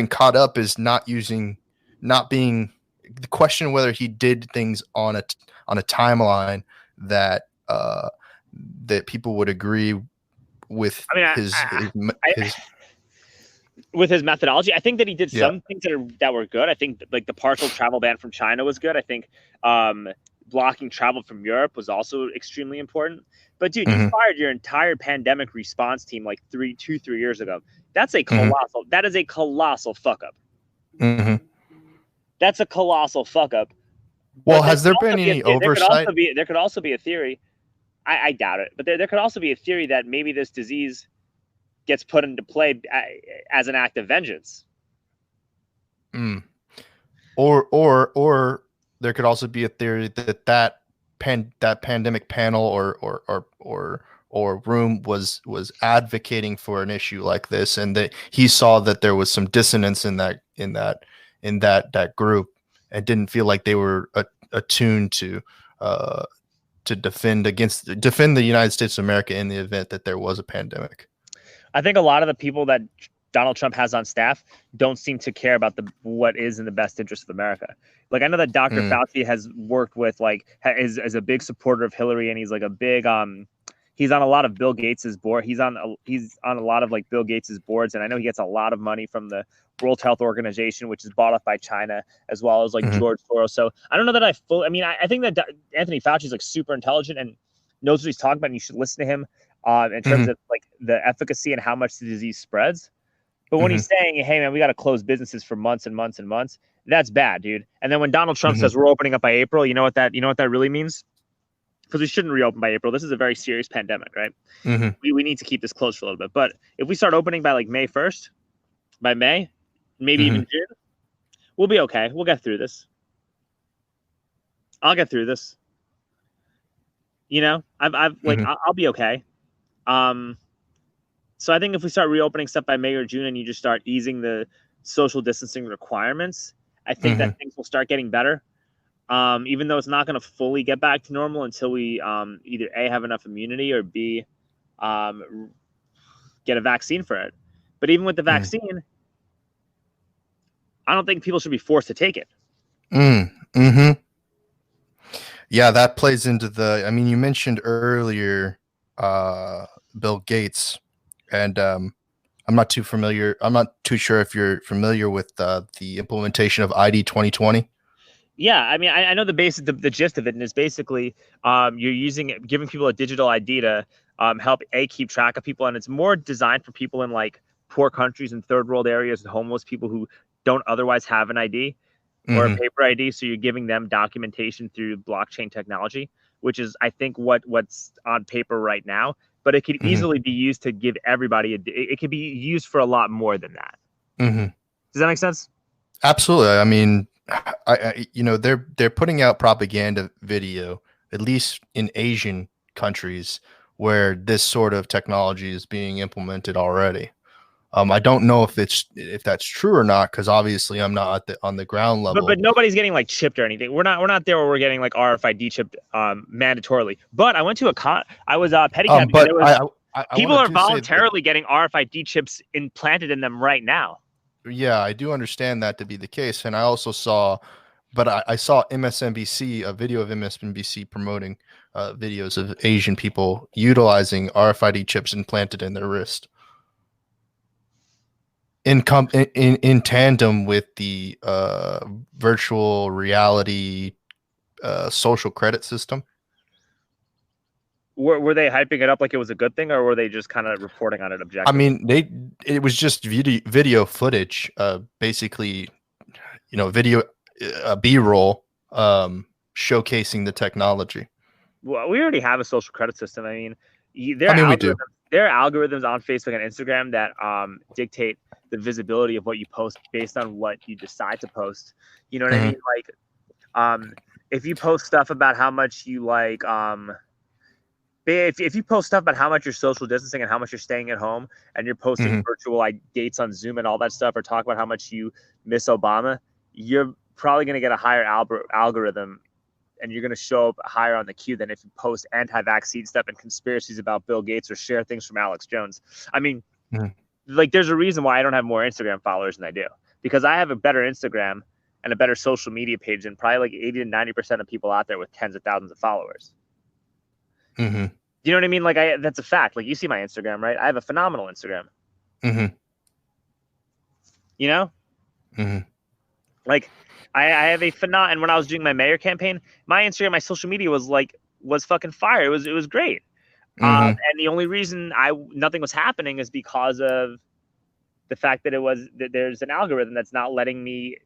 [SPEAKER 1] caught up is not being the question whether he did things on a timeline that people would agree with.
[SPEAKER 3] With his methodology. I think that he did some things that were good. I think like the partial travel ban from China was good. I think blocking travel from Europe was also extremely important. But dude, you fired your entire pandemic response team like 3 years ago. That's a colossal. That is a colossal fuck up. That's a colossal fuck up.
[SPEAKER 1] Well, has there been any oversight?
[SPEAKER 3] There could also be a theory. I doubt it, but there could also be a theory that maybe this disease gets put into play as an act of vengeance.
[SPEAKER 1] Or there could also be a theory that pandemic panel or room was advocating for an issue like this, and that he saw that there was some dissonance in that group, and didn't feel like they were attuned to to defend the United States of America in the event that there was a pandemic?
[SPEAKER 3] I think a lot of the people that Donald Trump has on staff don't seem to care about what is in the best interest of America. Like, I know that Dr. Fauci has worked with, like, is a big supporter of Hillary, and he's like a big he's on a lot of Bill Gates's board. He's on a lot of like Bill Gates's boards, and I know he gets a lot of money from the World Health Organization, which is bought up by China, as well as like George Soros. So I don't know that I mean, I think that Anthony Fauci is like super intelligent and knows what he's talking about, and you should listen to him in terms of like the efficacy and how much the disease spreads. But when he's saying, hey, man, we got to close businesses for months and months and months, that's bad, dude. And then when Donald Trump says we're opening up by April, you know what that really means? Because we shouldn't reopen by April. This is a very serious pandemic, right? We need to keep this closed for a little bit. But if we start opening by like May 1st, by May, maybe even June, we'll be okay. We'll get through this. I'll get through this. You know, I'll be okay. So I think if we start reopening stuff by May or June and you just start easing the social distancing requirements, I think that things will start getting better. Even though it's not going to fully get back to normal until we either A, have enough immunity, or B, get a vaccine for it. But even with the vaccine, I don't think people should be forced to take it.
[SPEAKER 1] Yeah, that plays into I mean, you mentioned earlier Bill Gates, and I'm not too sure if you're familiar with the implementation of ID 2020.
[SPEAKER 3] Yeah, I mean, I know the gist of it, and it's basically you're giving people a digital ID to help keep track of people, and it's more designed for people in like poor countries and third world areas and homeless people who don't otherwise have an ID or a paper ID. So you're giving them documentation through blockchain technology, which is, I think, what's on paper right now. But it could easily be used to give everybody it could be used for a lot more than that. Does that make sense?
[SPEAKER 1] Absolutely. I mean, they're putting out propaganda video, at least in Asian countries, where this sort of technology is being implemented already. I don't know if that's true or not, because obviously I'm not on the ground level.
[SPEAKER 3] But nobody's getting like chipped or anything. We're not there where we're getting like RFID chipped mandatorily. But I went to I was pedicab. People are voluntarily getting RFID chips implanted in them right now.
[SPEAKER 1] Yeah, I do understand that to be the case, and I also saw, I saw MSNBC, a video of MSNBC promoting videos of Asian people utilizing RFID chips implanted in their wrist. In tandem with the virtual reality social credit system.
[SPEAKER 3] Were they hyping it up like it was a good thing, or were they just kind of reporting on it objectively?
[SPEAKER 1] I mean, it was just video footage, basically, video B-roll showcasing the technology.
[SPEAKER 3] Well, we already have a social credit system. I mean, we do. There are algorithms on Facebook and Instagram that dictate the visibility of what you post based on what you decide to post. You know what I mean? Like, if you post stuff about how much you like, if you post stuff about how much you're social distancing and how much you're staying at home, and you're posting virtual dates on Zoom and all that stuff, or talk about how much you miss Obama, you're probably going to get a higher algorithm, and you're going to show up higher on the queue than if you post anti-vaccine stuff and conspiracies about Bill Gates, or share things from Alex Jones. I mean, like, there's a reason why I don't have more Instagram followers than I do, because I have a better Instagram and a better social media page than probably like 80 to 90% of people out there with tens of thousands of followers. You know what I mean? Like, that's a fact. Like, you see my Instagram, right? I have a phenomenal Instagram. You know? Like, I have a and when I was doing my mayor campaign, my Instagram, my social media was fucking fire. It was great. And the only reason nothing was happening is because of the fact that there's an algorithm that's not letting me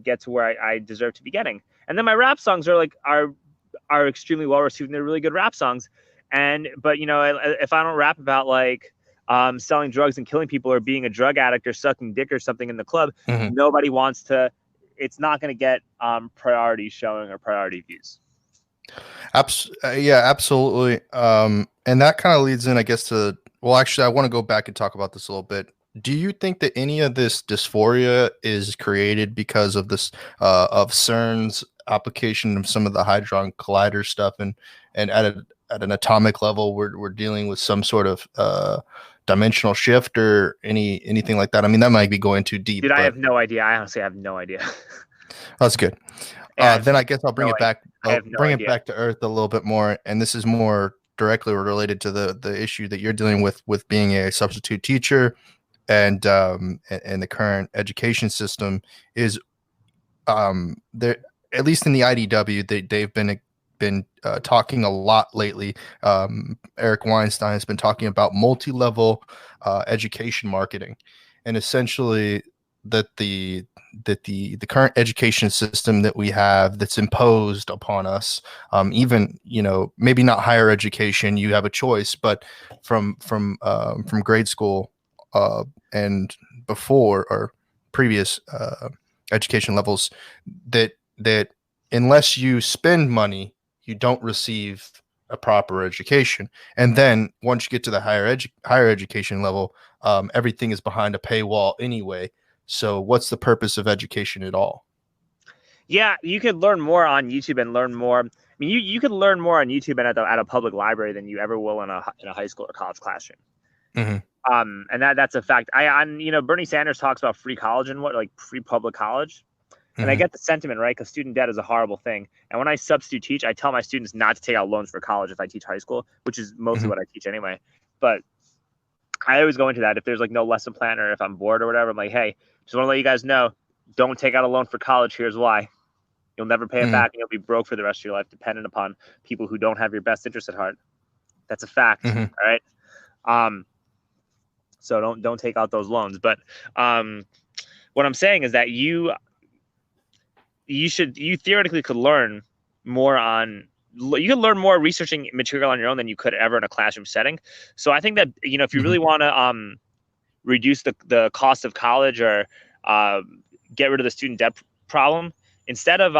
[SPEAKER 3] get to where I deserve to be getting. And then my rap songs are extremely well received, and they're really good rap songs. But if I don't rap about like selling drugs and killing people, or being a drug addict, or sucking dick or something in the club, nobody wants to. It's not going to get priority showing or priority views.
[SPEAKER 1] Yeah, absolutely. And that kind of leads in, I guess, to, well, actually, I want to go back and talk about this a little bit. Do you think that any of this dysphoria is created because of this, of CERN's application of some of the hadron collider stuff, and at an atomic level, we're dealing with some sort of dimensional shift or anything like that. I mean, that might be going too deep.
[SPEAKER 3] Dude, I have no idea. I honestly have no idea.
[SPEAKER 1] That's good. Then I guess I'll bring it back. I'll bring it back to earth a little bit more, and this is more directly related to the issue that you're dealing with being a substitute teacher, and the current education system is there, at least in the IDW, they've been talking a lot lately. Eric Weinstein has been talking about multi-level education marketing, and essentially that the current education system that we have that's imposed upon us, even, you know, maybe not higher education, you have a choice, but from grade school and before, or previous education levels, that unless you spend money, you don't receive a proper education. And then once you get to the higher education level, everything is behind a paywall anyway. So what's the purpose of education at all?
[SPEAKER 3] Yeah, you could learn more on YouTube and learn more. I mean, you could learn more on YouTube and at a public library than you ever will in a high school or college classroom. Mm-hmm. And that's a fact. You know, Bernie Sanders talks about free college and free public college. And I get the sentiment, right? Because student debt is a horrible thing. And when I substitute teach, I tell my students not to take out loans for college if I teach high school, which is mostly what I teach anyway. But I always go into that. If there's no lesson plan, or if I'm bored or whatever, I'm like, hey, just want to let you guys know, don't take out a loan for college. Here's why. You'll never pay it back, and you'll be broke for the rest of your life, dependent upon people who don't have your best interest at heart. That's a fact. All right. So don't take out those loans. But what I'm saying is that you theoretically could learn more researching material on your own than you could ever in a classroom setting. So I think that, you know, if you really want to reduce the cost of college, or get rid of the student debt problem, instead of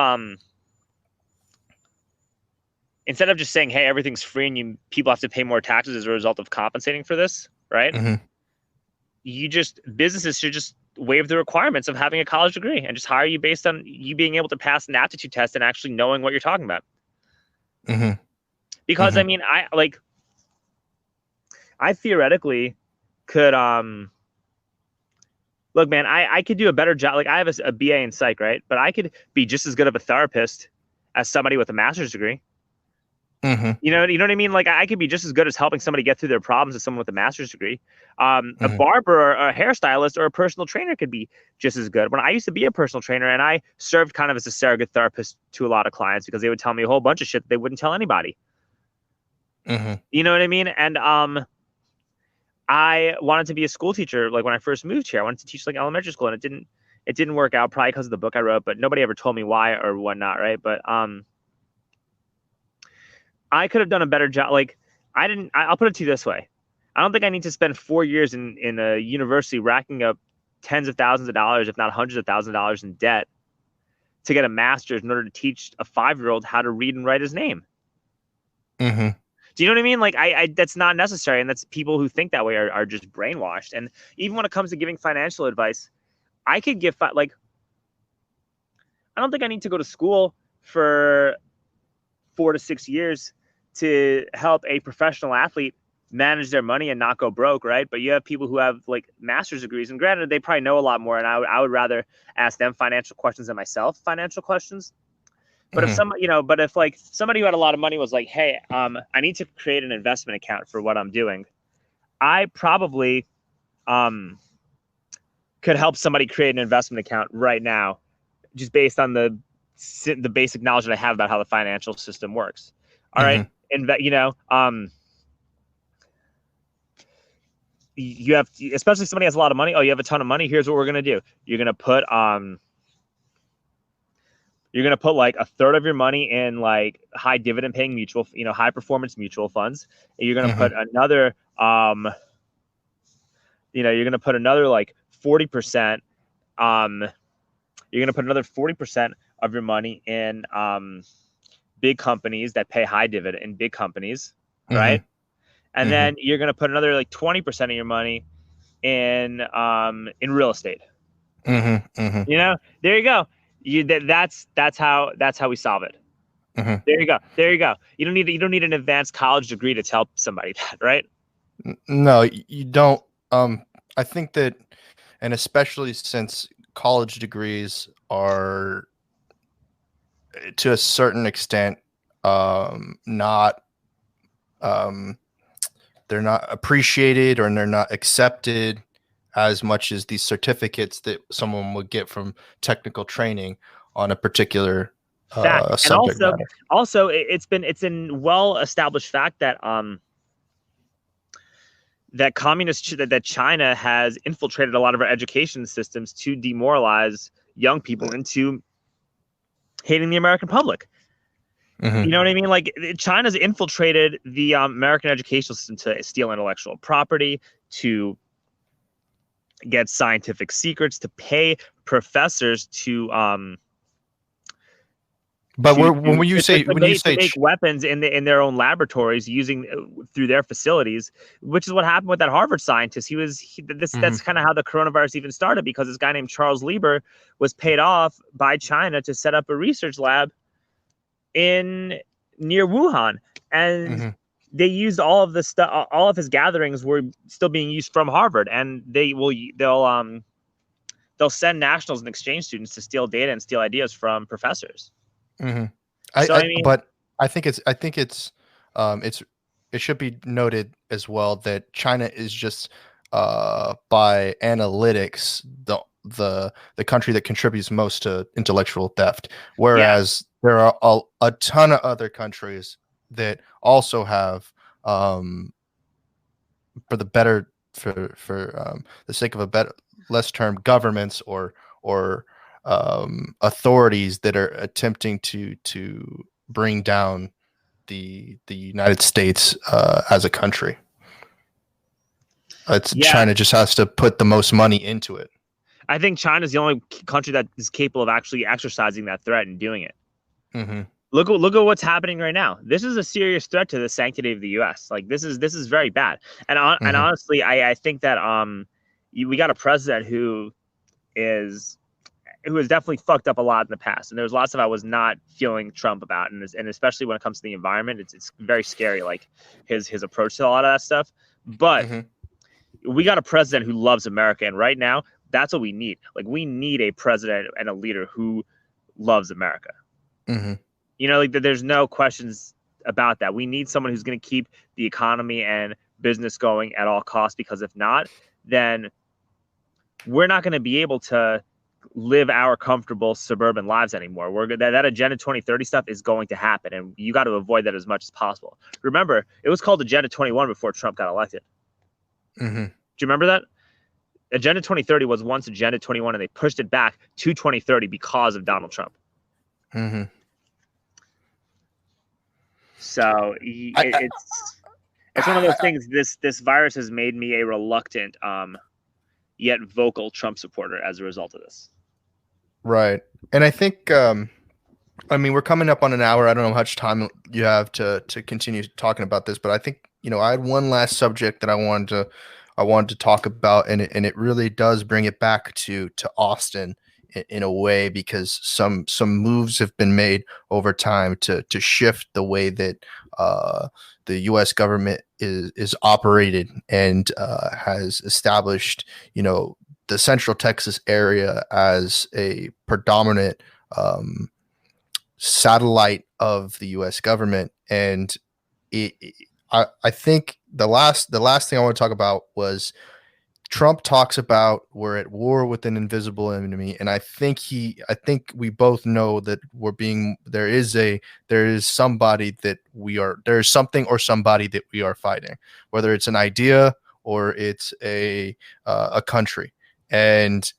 [SPEAKER 3] just saying, hey, everything's free and people have to pay more taxes as a result of compensating for this, right? Businesses should just waive the requirements of having a college degree and just hire you based on you being able to pass an aptitude test and actually knowing what you're talking about. Because I mean, I theoretically could look, man, I could do a better job. Like, I have a BA in psych, right? But I could be just as good of a therapist as somebody with a master's degree. You know what I mean? Like, I could be just as good as helping somebody get through their problems as someone with a master's degree. A barber or a hairstylist or a personal trainer could be just as good. When I used to be a personal trainer, and I served kind of as a surrogate therapist to a lot of clients, because they would tell me a whole bunch of shit that they wouldn't tell anybody. You know what I mean? And I wanted to be a school teacher. Like, when I first moved here, I wanted to teach elementary school, and it didn't work out, probably because of the book I wrote, but nobody ever told me why or whatnot, right? But I could have done a better job. Like, I'll put it to you this way. I don't think I need to spend 4 years in a university racking up tens of thousands of dollars, if not hundreds of thousands of dollars in debt, to get a master's in order to teach a 5-year-old how to read and write his name. Do you know what I mean? Like, that's not necessary. And that's, people who think that way are just brainwashed. And even when it comes to giving financial advice, I could give, I don't think I need to go to school for 4 to 6 years to help a professional athlete manage their money and not go broke, right? But you have people who have master's degrees, and granted, they probably know a lot more, and I would rather ask them financial questions than myself financial questions. But if somebody who had a lot of money was like, hey, I need to create an investment account for what I'm doing, I probably could help somebody create an investment account right now, just based on the basic knowledge that I have about how the financial system works. All right. And you have, especially if somebody has a lot of money. Oh, you have a ton of money. Here's what we're going to do. You're going to put like a third of your money in high dividend paying high performance mutual funds. And you're going to put another, you're going to put another 40%. You're going to put another 40% of your money in big companies that pay high dividend, in big companies, right? And then you're going to put another 20% of your money in real estate. You know, there you go. That's how we solve it.
[SPEAKER 1] Mhm.
[SPEAKER 3] There you go. There you go. You don't need an advanced college degree to tell somebody that, right?
[SPEAKER 1] No, you don't. I think that, and especially since college degrees are to a certain extent not um, they're not appreciated or they're not accepted as much as these certificates that someone would get from technical training on a particular
[SPEAKER 3] Fact. And
[SPEAKER 1] subject matter.
[SPEAKER 3] also it's in well established fact that that China has infiltrated a lot of our education systems to demoralize young people into hating the American public.
[SPEAKER 1] Mhm.
[SPEAKER 3] You know what I mean? Like China's infiltrated the American educational system to steal intellectual property, to get scientific secrets, to pay professors to
[SPEAKER 1] But when you say
[SPEAKER 3] to make weapons in their own laboratories using through their facilities, which is what happened with that Harvard scientist. That's kind of how the coronavirus even started, because this guy named Charles Lieber was paid off by China to set up a research lab in near Wuhan, and they used all of the stuff. All of his gatherings were still being used from Harvard, and they'll send nationals and exchange students to steal data and steal ideas from professors.
[SPEAKER 1] But I think it should be noted as well that China is just by analytics the country that contributes most to intellectual theft, whereas there are a ton of other countries that also have for the sake of a better less term governments or authorities that are attempting to bring down the United States as a country. China just has to put the most money into it.
[SPEAKER 3] I think China is the only country that is capable of actually exercising that threat and doing it.
[SPEAKER 1] Mm-hmm.
[SPEAKER 3] Look at what's happening right now. This is a serious threat to the sanctity of the U.S. Like this is very bad. And and honestly, I think that we got a president who has definitely fucked up a lot in the past. And there's lots of I was not feeling Trump about, and especially when it comes to the environment, it's very scary. Like his approach to a lot of that stuff. But we got a president who loves America, and right now, that's what we need. Like we need a president and a leader who loves America. You know, like there's no questions about that. We need someone who's going to keep the economy and business going at all costs, because if not, then we're not going to be able to live our comfortable suburban lives anymore. That Agenda 2030 stuff is going to happen, and you got to avoid that as much as possible. Remember, it was called Agenda 21 before Trump got elected. Do you remember that? Agenda 2030 was once Agenda 21, and they pushed it back to 2030 because of Donald Trump. So it's one of those things. This virus has made me a reluctant yet vocal Trump supporter as a result of this.
[SPEAKER 1] Right. And I think I mean, we're coming up on an hour. I don't know how much time you have to continue talking about this, but I think, you know, I had one last subject that I wanted to talk about, and it really does bring it back to Austin in a way, because some moves have been made over time to shift the way that the U.S. government is operated, and has established, you know, the Central Texas area as a predominant satellite of the U.S. government. And I think the last thing I want to talk about was Trump talks about we're at war with an invisible enemy, and I think we both know that there is something or somebody that we are fighting, whether it's an idea or it's a country. And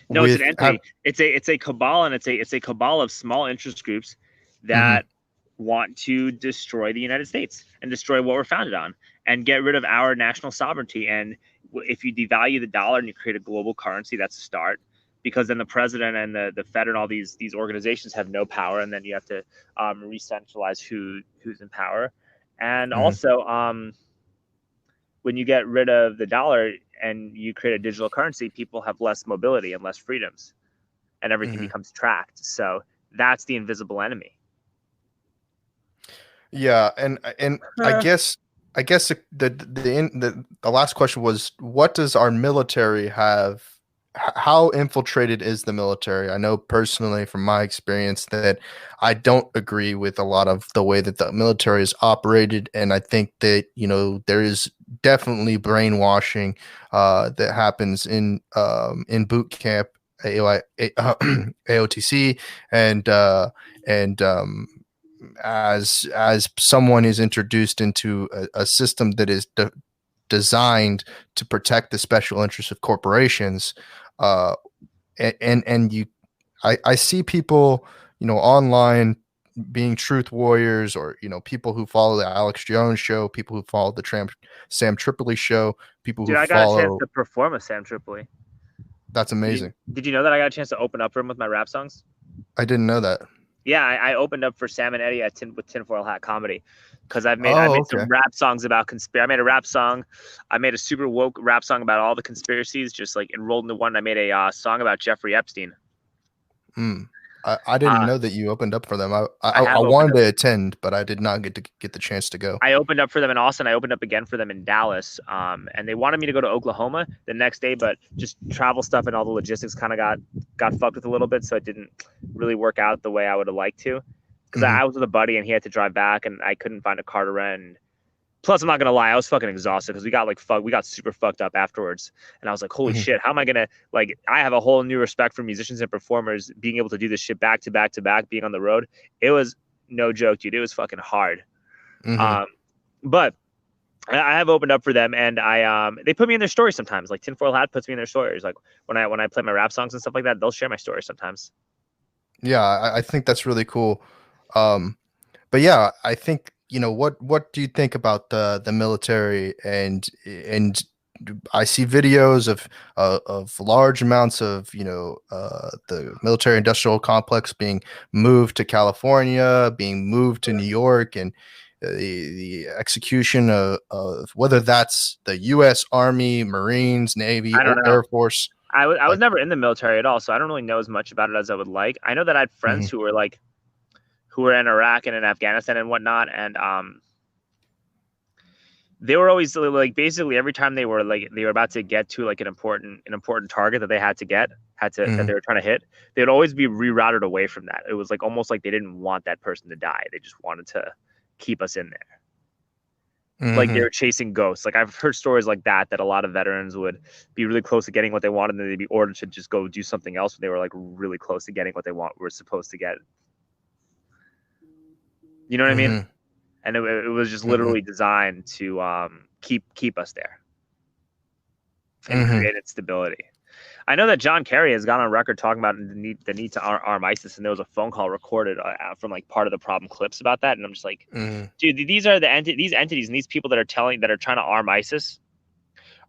[SPEAKER 3] no, it's an entity. It's a cabal, and it's a cabal of small interest groups that want to destroy the United States and destroy what we're founded on and get rid of our national sovereignty. And if you devalue the dollar and you create a global currency, that's a start, because then the president and the Fed and all these organizations have no power, and then you have to re-centralize who's in power. And also, when you get rid of the dollar and you create a digital currency, people have less mobility and less freedoms. and everything becomes tracked. So that's the invisible enemy.
[SPEAKER 1] Yeah, and I guess the last question was, what does our military have? How infiltrated is the military? I know personally from my experience that I don't agree with a lot of the way that the military is operated, and I think that there is definitely brainwashing that happens in boot camp, AOTC, and as someone is introduced into a system that is designed to protect the special interests of corporations, uh, and I see people online being truth warriors, or people who follow the Alex Jones show, people who follow the Sam Tripoli show, people
[SPEAKER 3] Dude,
[SPEAKER 1] who
[SPEAKER 3] I got a chance
[SPEAKER 1] follow.
[SPEAKER 3] to perform with Sam Tripoli.
[SPEAKER 1] That's amazing.
[SPEAKER 3] Did you know that I got a chance to open up for him with my rap songs?
[SPEAKER 1] I didn't know that.
[SPEAKER 3] Yeah, I opened up for Sam and Eddie with Tinfoil Hat Comedy, because I made some
[SPEAKER 1] Okay.
[SPEAKER 3] rap songs about conspiracy. I made a rap song. I made a super woke rap song about all the conspiracies, just like enrolled into one. I made a song about Jeffrey Epstein.
[SPEAKER 1] I didn't know that you opened up for them. I
[SPEAKER 3] have
[SPEAKER 1] wanted
[SPEAKER 3] opened
[SPEAKER 1] to attend, but I did not get the chance to go.
[SPEAKER 3] I opened up for them in Austin. I opened up again for them in Dallas. And they wanted me to go to Oklahoma the next day, but just travel stuff and all the logistics kind of got fucked with a little bit, so it didn't really work out the way I would have liked to. Because I was with a buddy and he had to drive back, and I couldn't find a car to rent. And plus, I'm not gonna lie, I was fucking exhausted because we got super fucked up afterwards. And I was like, holy shit, how am I gonna, like, I have a whole new respect for musicians and performers being able to do this shit back to back to back, being on the road. It was no joke, dude. It was fucking hard. But I have opened up for them, and they put me in their stories sometimes. Like Tinfoil Hat puts me in their stories. Like when I play my rap songs and stuff like that, they'll share my stories sometimes.
[SPEAKER 1] Yeah, I think that's really cool. But yeah, I think what do you think about the military, and I see videos of large amounts of the military industrial complex being moved to California, being moved to New York, and the execution of whether that's the U.S. Army, Marines, Navy,
[SPEAKER 3] I don't
[SPEAKER 1] or
[SPEAKER 3] know.
[SPEAKER 1] Air Force.
[SPEAKER 3] I was never in the military at all, so I don't really know as much about it as I would like. I know that I had friends who were in Iraq and in Afghanistan and whatnot, and they were always like, basically every time they were about to get to like an important target that they had to that they were trying to hit, they'd always be rerouted away from that. It was like almost like they didn't want that person to die. They just wanted to keep us in there. Like they were chasing ghosts. Like I've heard stories like that a lot of veterans would be really close to getting what they wanted, and then they'd be ordered to just go do something else when they were like really close to getting what they were supposed to get. You know what I mean? And it was just literally designed to keep us there and create instability. I know that John Kerry has gone on record talking about the need to arm ISIS, and there was a phone call recorded from like part of the problem clips about that. And I'm just like, dude, these are these entities and these people that are trying to arm ISIS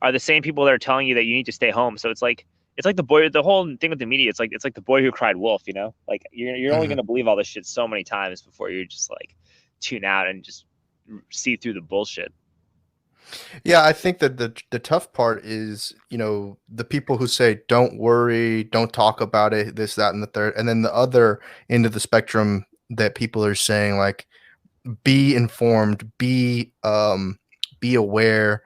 [SPEAKER 3] are the same people that are telling you that you need to stay home. So it's like the whole thing with the media. It's like the boy who cried wolf. Like you're only gonna believe all this shit so many times before you just like tune out and just see through the bullshit.
[SPEAKER 1] Yeah, I think that the tough part is, the people who say, don't worry, don't talk about it, this, that, and the third. And then the other end of the spectrum that people are saying, like, be informed, be aware,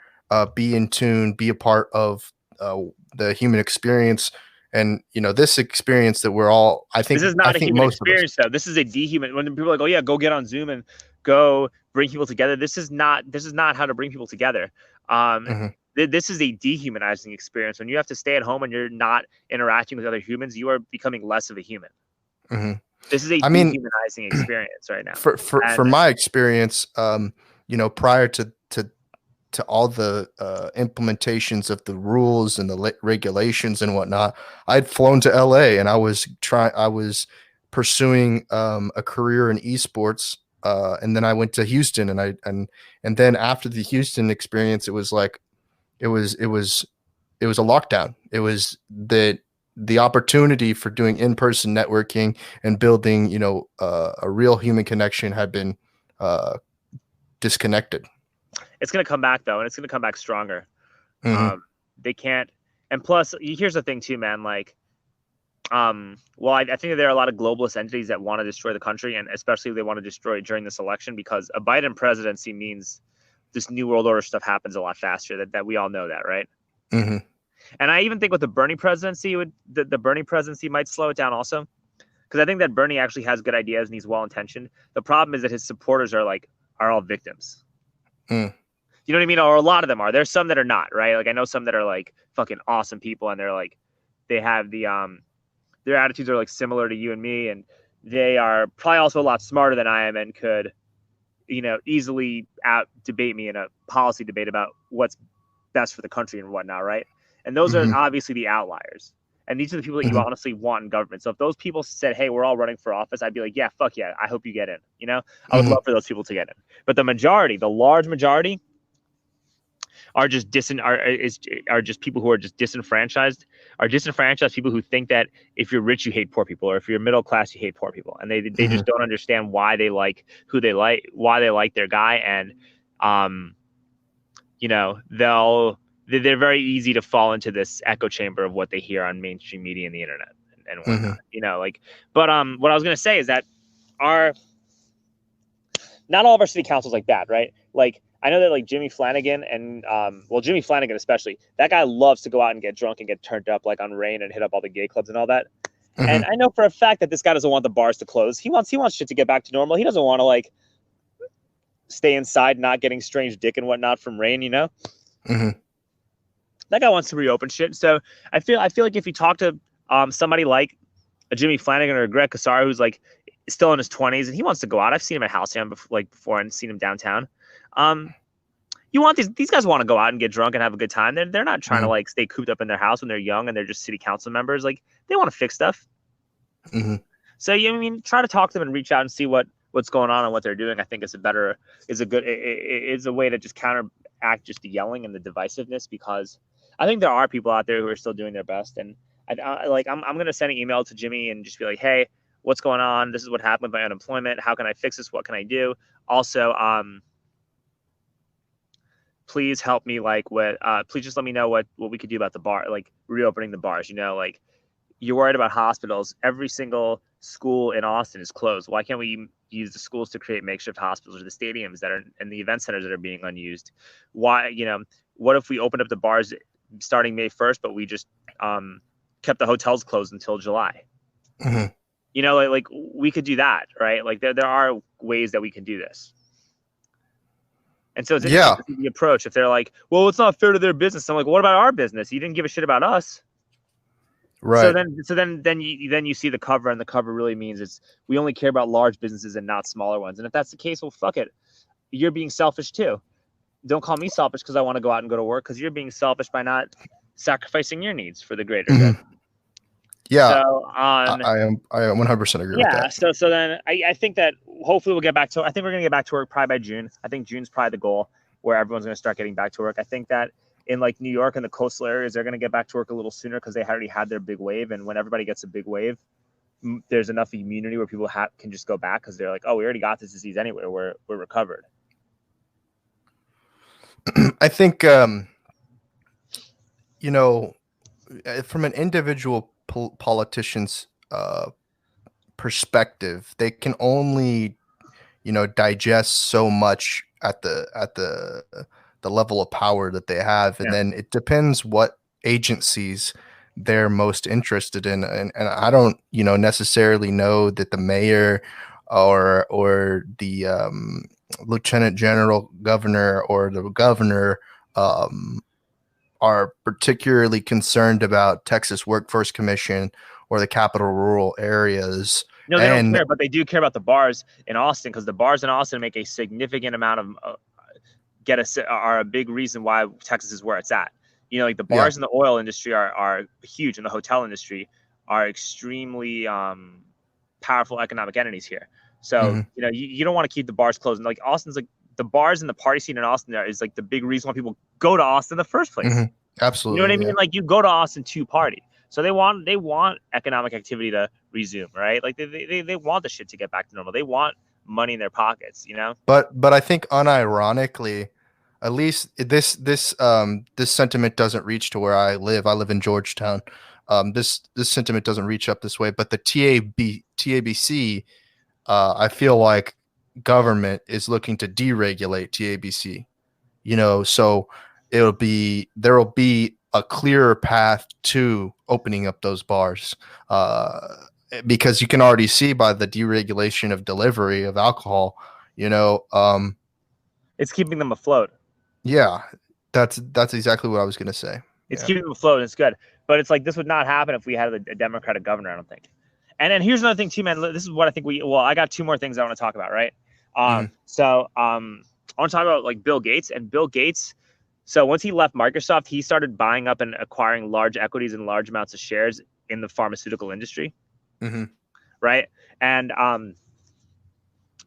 [SPEAKER 1] be in tune, be a part of the human experience. And, this experience that we're all, I think,
[SPEAKER 3] this is not a human experience,
[SPEAKER 1] though.
[SPEAKER 3] This is a dehuman. When people are like, oh yeah, go get on Zoom and go bring people together. This is not how to bring people together. This is a dehumanizing experience. When you have to stay at home and you're not interacting with other humans, you are becoming less of a human. This is a dehumanizing experience right now.
[SPEAKER 1] For my experience, prior to all the implementations of the rules and the regulations and whatnot, I'd flown to LA and I was pursuing a career in esports. And then I went to Houston, and then after the Houston experience, it was like, it was a lockdown. It was the opportunity for doing in-person networking and building, a real human connection had been disconnected.
[SPEAKER 3] It's going to come back though, and it's going to come back stronger. They can't. And plus, here's the thing too, man. Like, well, I think that there are a lot of globalist entities that want to destroy the country, and especially they want to destroy it during this election, because a Biden presidency means this new world order stuff happens a lot faster. That we all know that, right?
[SPEAKER 1] Mm-hmm.
[SPEAKER 3] And I even think with the Bernie presidency, the Bernie presidency might slow it down also, because I think that Bernie actually has good ideas and he's well intentioned. The problem is that his supporters are all victims.
[SPEAKER 1] Mm.
[SPEAKER 3] You know what I mean? Or a lot of them are. There's some that are not, right? Like I know some that are like fucking awesome people, and they're like, they have the their attitudes are like similar to you and me, and they are probably also a lot smarter than I am and could, easily out debate me in a policy debate about what's best for the country and whatnot, right? And those
[SPEAKER 1] Mm-hmm.
[SPEAKER 3] are obviously the outliers. And these are the people that you
[SPEAKER 1] Mm-hmm.
[SPEAKER 3] honestly want in government. So if those people said, hey, we're all running for office, I'd be like, yeah, fuck yeah, I hope you get in. I would
[SPEAKER 1] Mm-hmm.
[SPEAKER 3] love for those people to get in. But the large majority, are just are just people who are just disenfranchised. Are disenfranchised people who think that if you're rich, you hate poor people, or if you're middle class, you hate poor people, and they
[SPEAKER 1] Mm-hmm.
[SPEAKER 3] just don't understand why they like who they like, why they like their guy, and they're very easy to fall into this echo chamber of what they hear on mainstream media and the internet and whatnot.
[SPEAKER 1] Mm-hmm.
[SPEAKER 3] But what I was gonna say is that not all of our city councils like that, right? Like I know that like Jimmy Flanagan and Jimmy Flanagan especially, that guy loves to go out and get drunk and get turned up like on Rain and hit up all the gay clubs and all that.
[SPEAKER 1] Mm-hmm.
[SPEAKER 3] And I know for a fact that this guy doesn't want the bars to close. He wants shit to get back to normal. He doesn't want to like stay inside, not getting strange dick and whatnot from Rain.
[SPEAKER 1] Mm-hmm.
[SPEAKER 3] That guy wants to reopen shit. So I feel like if you talk to somebody like a Jimmy Flanagan or a Greg Casar, who's like still in his 20s and he wants to go out. I've seen him at Halcyon before and seen him downtown. You want these guys want to go out and get drunk and have a good time. They're not trying to like stay cooped up in their house when they're young and they're just city council members. Like they want to fix stuff.
[SPEAKER 1] Mm-hmm.
[SPEAKER 3] So try to talk to them and reach out and see what's going on and what they're doing. I think is a way to just counteract just the yelling and the divisiveness, because I think there are people out there who are still doing their best. And I'm going to send an email to Jimmy and just be like, hey, what's going on? This is what happened with my unemployment. How can I fix this? What can I do? Also, please help me please just let me know what we could do about the bar, like reopening the bars. Like you're worried about hospitals. Every single school in Austin is closed. Why can't we use the schools to create makeshift hospitals, or the stadiums that are and the event centers that are being unused? Why, what if we opened up the bars starting May 1st, but we just kept the hotels closed until July?
[SPEAKER 1] Mm-hmm.
[SPEAKER 3] Like we could do that, right? Like there are ways that we can do this. And so it's interesting to see the approach. If they're like, well, it's not fair to their business. I'm like, what about our business? You didn't give a shit about us.
[SPEAKER 1] Right.
[SPEAKER 3] So then you see the cover, and the cover really means we only care about large businesses and not smaller ones. And if that's the case, well, fuck it. You're being selfish too. Don't call me selfish because I want to go out and go to work, because you're being selfish by not sacrificing your needs for the greater good.
[SPEAKER 1] Yeah.
[SPEAKER 3] So
[SPEAKER 1] I am 100% agree with that.
[SPEAKER 3] Yeah. So then I think that hopefully we'll get back to. I think we're gonna get back to work probably by June. I think June's probably the goal where everyone's gonna start getting back to work. I think that in like New York and the coastal areas, they're gonna get back to work a little sooner because they already had their big wave. And when everybody gets a big wave, there's enough immunity where people can just go back because they're like, oh, we already got this disease anyway. We're recovered.
[SPEAKER 1] I think from an individual politician's perspective, they can only digest so much at the level of power that they have, and then it depends what agencies they're most interested in. And I don't necessarily know that the mayor or the lieutenant general governor or the governor are particularly concerned about Texas Workforce Commission or the capital rural areas.
[SPEAKER 3] No, they don't care, but they do care about the bars in Austin, because the bars in Austin make a significant amount of are a big reason why Texas is where it's at. Like the bars in the oil industry are huge, and the hotel industry are extremely powerful economic entities here. So you don't want to keep the bars closed. And like Austin's like the bars and the party scene in Austin is like the big reason why people go to Austin in the first place.
[SPEAKER 1] Absolutely.
[SPEAKER 3] You know what I mean? Like you go to Austin to party. So they want economic activity to resume, right? Like they want the shit to get back to normal. They want money in their pockets, But
[SPEAKER 1] I think unironically, at least this sentiment doesn't reach to where I live. I live in Georgetown, This sentiment doesn't reach up this way, but the TABC, I feel like government is looking to deregulate TABC. So there will be a clearer path to opening up those bars, because you can already see by the deregulation of delivery of alcohol,
[SPEAKER 3] It's keeping them afloat.
[SPEAKER 1] yeah, that's exactly what I was going to say.
[SPEAKER 3] It's
[SPEAKER 1] Yeah.
[SPEAKER 3] keeping them afloat, and it's good. But it's like this would not happen if we had a Democratic governor, I don't think. And then here's another thing too, man. This is what I think I got two more things I want to talk about, right? So I want to talk about like Bill Gates. And Bill Gates, so once he left Microsoft, he started buying up and acquiring large equities and large amounts of shares in the pharmaceutical industry. Right? And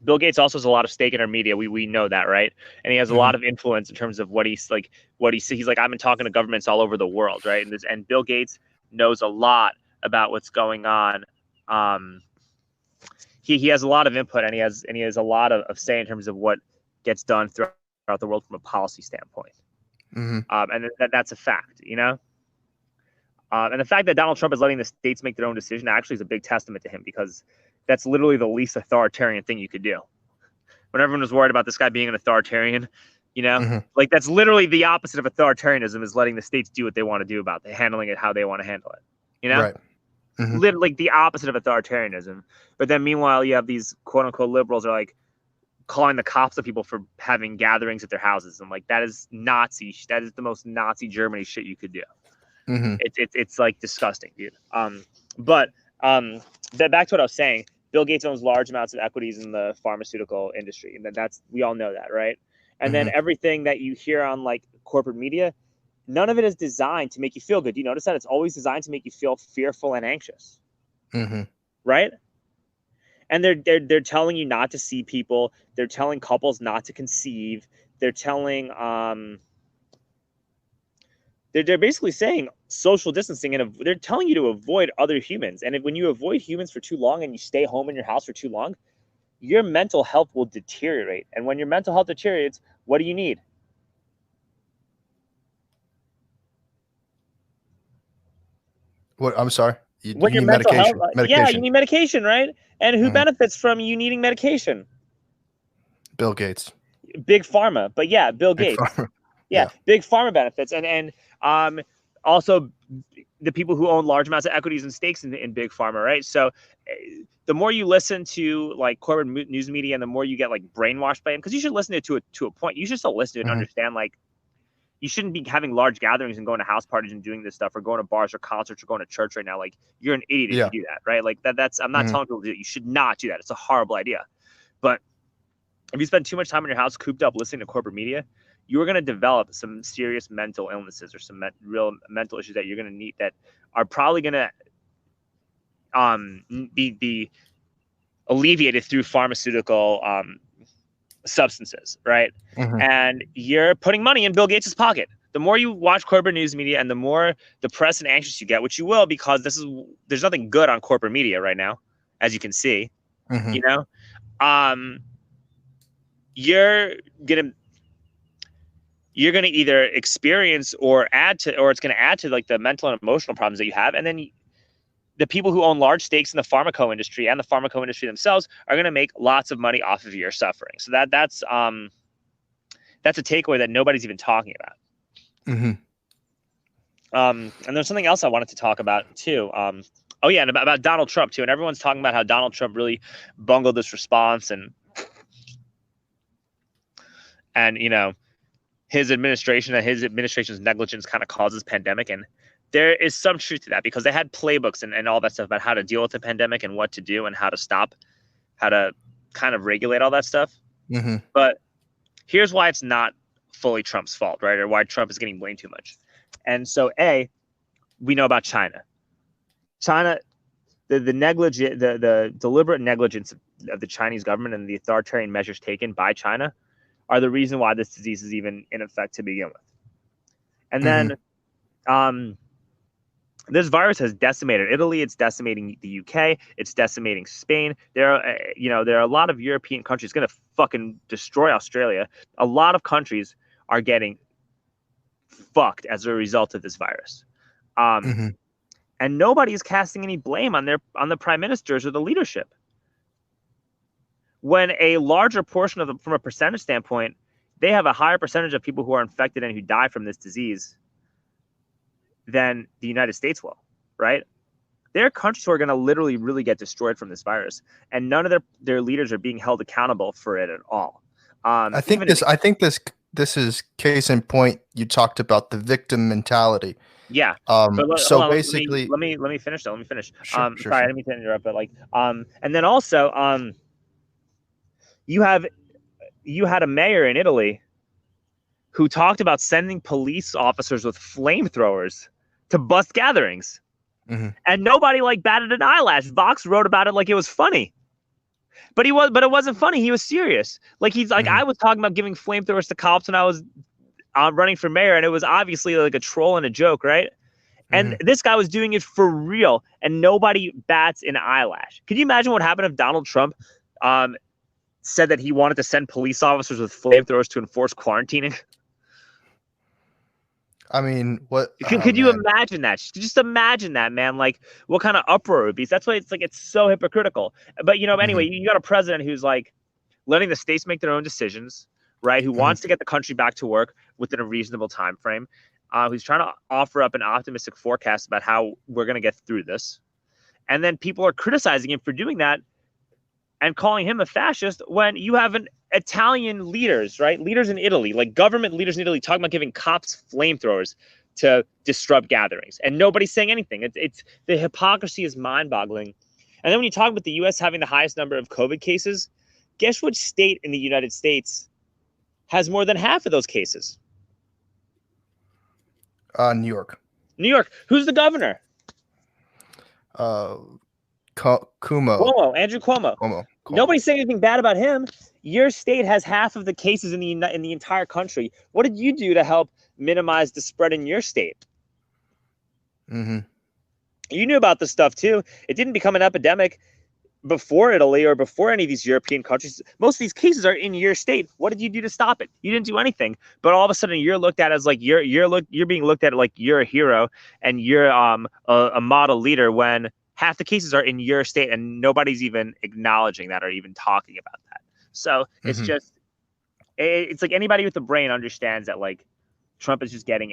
[SPEAKER 3] Bill Gates also has a lot of stake in our media. We know that, right? And he has a lot of influence in terms of what he's like. He's like, I've been talking to governments all over the world, right? And Bill Gates knows a lot about what's going on. He has a lot of input, and he has a lot of say in terms of what gets done throughout the world from a policy standpoint. And that's a fact, and the fact that Donald Trump is letting the states make their own decision actually is a big testament to him, because that's literally the least authoritarian thing you could do. When everyone was worried about this guy being an authoritarian, like that's literally the opposite of authoritarianism, is letting the states do what they want to do about it, handling it how they want to handle it,
[SPEAKER 1] Right.
[SPEAKER 3] Literally the opposite of authoritarianism. But then meanwhile, you have these quote unquote liberals are like calling the cops on people for having gatherings at their houses. And like, that is Nazi. That is the most Nazi Germany shit you could do. It's like disgusting, dude. But back to what I was saying, Bill Gates owns large amounts of equities in the pharmaceutical industry. And we all know that, right? And then everything that you hear on like corporate media, none of it is designed to make you feel good. Do you notice that? It's always designed to make you feel fearful and anxious. Right? And they're telling you not to see people. They're telling couples not to conceive. They're telling they're basically saying social distancing, and they're telling you to avoid other humans. And when you avoid humans for too long and you stay home in your house for too long, your mental health will deteriorate. And when your mental health deteriorates, what do you need?
[SPEAKER 1] What? I'm sorry.
[SPEAKER 3] When your
[SPEAKER 1] need
[SPEAKER 3] mental
[SPEAKER 1] medication.
[SPEAKER 3] health, yeah, you need medication, right? And who benefits from you needing medication?
[SPEAKER 1] Bill Gates.
[SPEAKER 3] Big Pharma. But yeah, Bill Gates. Yeah, Big Pharma benefits. And also the people who own large amounts of equities and stakes in Big Pharma, right? So the more you listen to like corporate news media, and the more you get like brainwashed by them, because you should listen to it to a point. You should still listen to it and understand, like, you shouldn't be having large gatherings and going to house parties and doing this stuff, or going to bars or concerts or going to church right now. Like, you're an idiot if you do that, right? Like that's I'm not telling people to do it. You should not do that. It's a horrible idea. But if you spend too much time in your house cooped up listening to corporate media, you are going to develop some serious mental illnesses or some real mental issues that you're going to need, that are probably going to be alleviated through pharmaceutical substances, right? And you're putting money in Bill Gates' pocket. The more you watch corporate news media, and the more depressed and anxious you get, which you will, because there's nothing good on corporate media right now, as you can see. You're gonna either experience or it's gonna add to like the mental and emotional problems that you have. And then the people who own large stakes in the pharmaco industry and the pharmaco industry themselves are going to make lots of money off of your suffering. So that's a takeaway that nobody's even talking about. And there's something else I wanted to talk about too. And about Donald Trump too. And everyone's talking about how Donald Trump really bungled this response, and his administration's negligence kind of causes pandemic. And there is some truth to that, because they had playbooks and all that stuff about how to deal with the pandemic and what to do and how to stop, how to kind of regulate all that stuff. But here's why it's not fully Trump's fault, right? Or why Trump is getting blamed too much. And so, we know about China. China, the deliberate negligence of the Chinese government and the authoritarian measures taken by China are the reason why this disease is even in effect to begin with. And then this virus has decimated Italy. It's decimating the UK. It's decimating Spain. There are a lot of European countries. It's going to fucking destroy Australia. A lot of countries are getting fucked as a result of this virus. and nobody is casting any blame on the prime ministers or the leadership. When a larger portion of them, from a percentage standpoint, they have a higher percentage of people who are infected and who die from this disease than the United States will, right? There are countries who are going to literally really get destroyed from this virus, and none of their leaders are being held accountable for it at all.
[SPEAKER 1] I think this is case in point. You talked about the victim mentality.
[SPEAKER 3] Yeah. But
[SPEAKER 1] So
[SPEAKER 3] on,
[SPEAKER 1] basically,
[SPEAKER 3] let me finish though. Let me finish.
[SPEAKER 1] sure,
[SPEAKER 3] Sorry, I didn't mean to interrupt, but like, and then also, you had a mayor in Italy who talked about sending police officers with flamethrowers to bust gatherings.
[SPEAKER 1] Mm-hmm.
[SPEAKER 3] And nobody like batted an eyelash. Vox wrote about it like it was funny. But it wasn't funny. He was serious. Like he's like, I was talking about giving flamethrowers to cops when I was running for mayor, and it was obviously like a troll and a joke, right? And this guy was doing it for real, and nobody bats an eyelash. Could you imagine what happened if Donald Trump said that he wanted to send police officers with flamethrowers to enforce quarantining?
[SPEAKER 1] I mean, what
[SPEAKER 3] could you imagine that? Just imagine that, man. Like, what kind of uproar it would be? That's why it's like it's so hypocritical. But anyway, you got a president who's like letting the states make their own decisions, right? Who wants to get the country back to work within a reasonable time frame. Who's trying to offer up an optimistic forecast about how we're going to get through this. And then people are criticizing him for doing that and calling him a fascist when you have an Italian leaders, right? Leaders in Italy, like government leaders in Italy, talking about giving cops flamethrowers to disrupt gatherings, and nobody's saying anything. It's the hypocrisy is mind-boggling. And then when you talk about the U.S. having the highest number of COVID cases, guess which state in the United States has more than half of those cases?
[SPEAKER 1] New York.
[SPEAKER 3] New York. Who's the governor?
[SPEAKER 1] Cuomo.
[SPEAKER 3] Andrew Cuomo. Nobody's saying anything bad about him. Your state has half of the cases in the entire country. What did you do to help minimize the spread in your state? You knew about this stuff too. It didn't become an epidemic before Italy or before any of these European countries. Most of these cases are in your state. What did you do to stop it? You didn't do anything. But all of a sudden, you're looked at as like you're being looked at like you're a hero and you're a model leader when half the cases are in your state and nobody's even acknowledging that or even talking about that. So it's just, it's like anybody with a brain understands that like Trump is just getting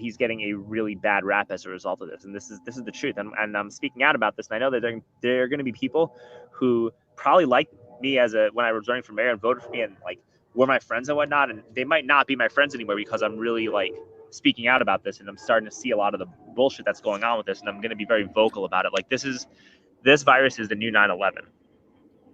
[SPEAKER 3] he's getting a really bad rap as a result of this. And this is the truth. And I'm speaking out about this. And I know that there are going to be people who probably like me when I was running for mayor and voted for me and like were my friends and whatnot. And they might not be my friends anymore because I'm really like speaking out about this, and I'm starting to see a lot of the bullshit that's going on with this, and I'm going to be very vocal about it. Like this virus is the new 9/11.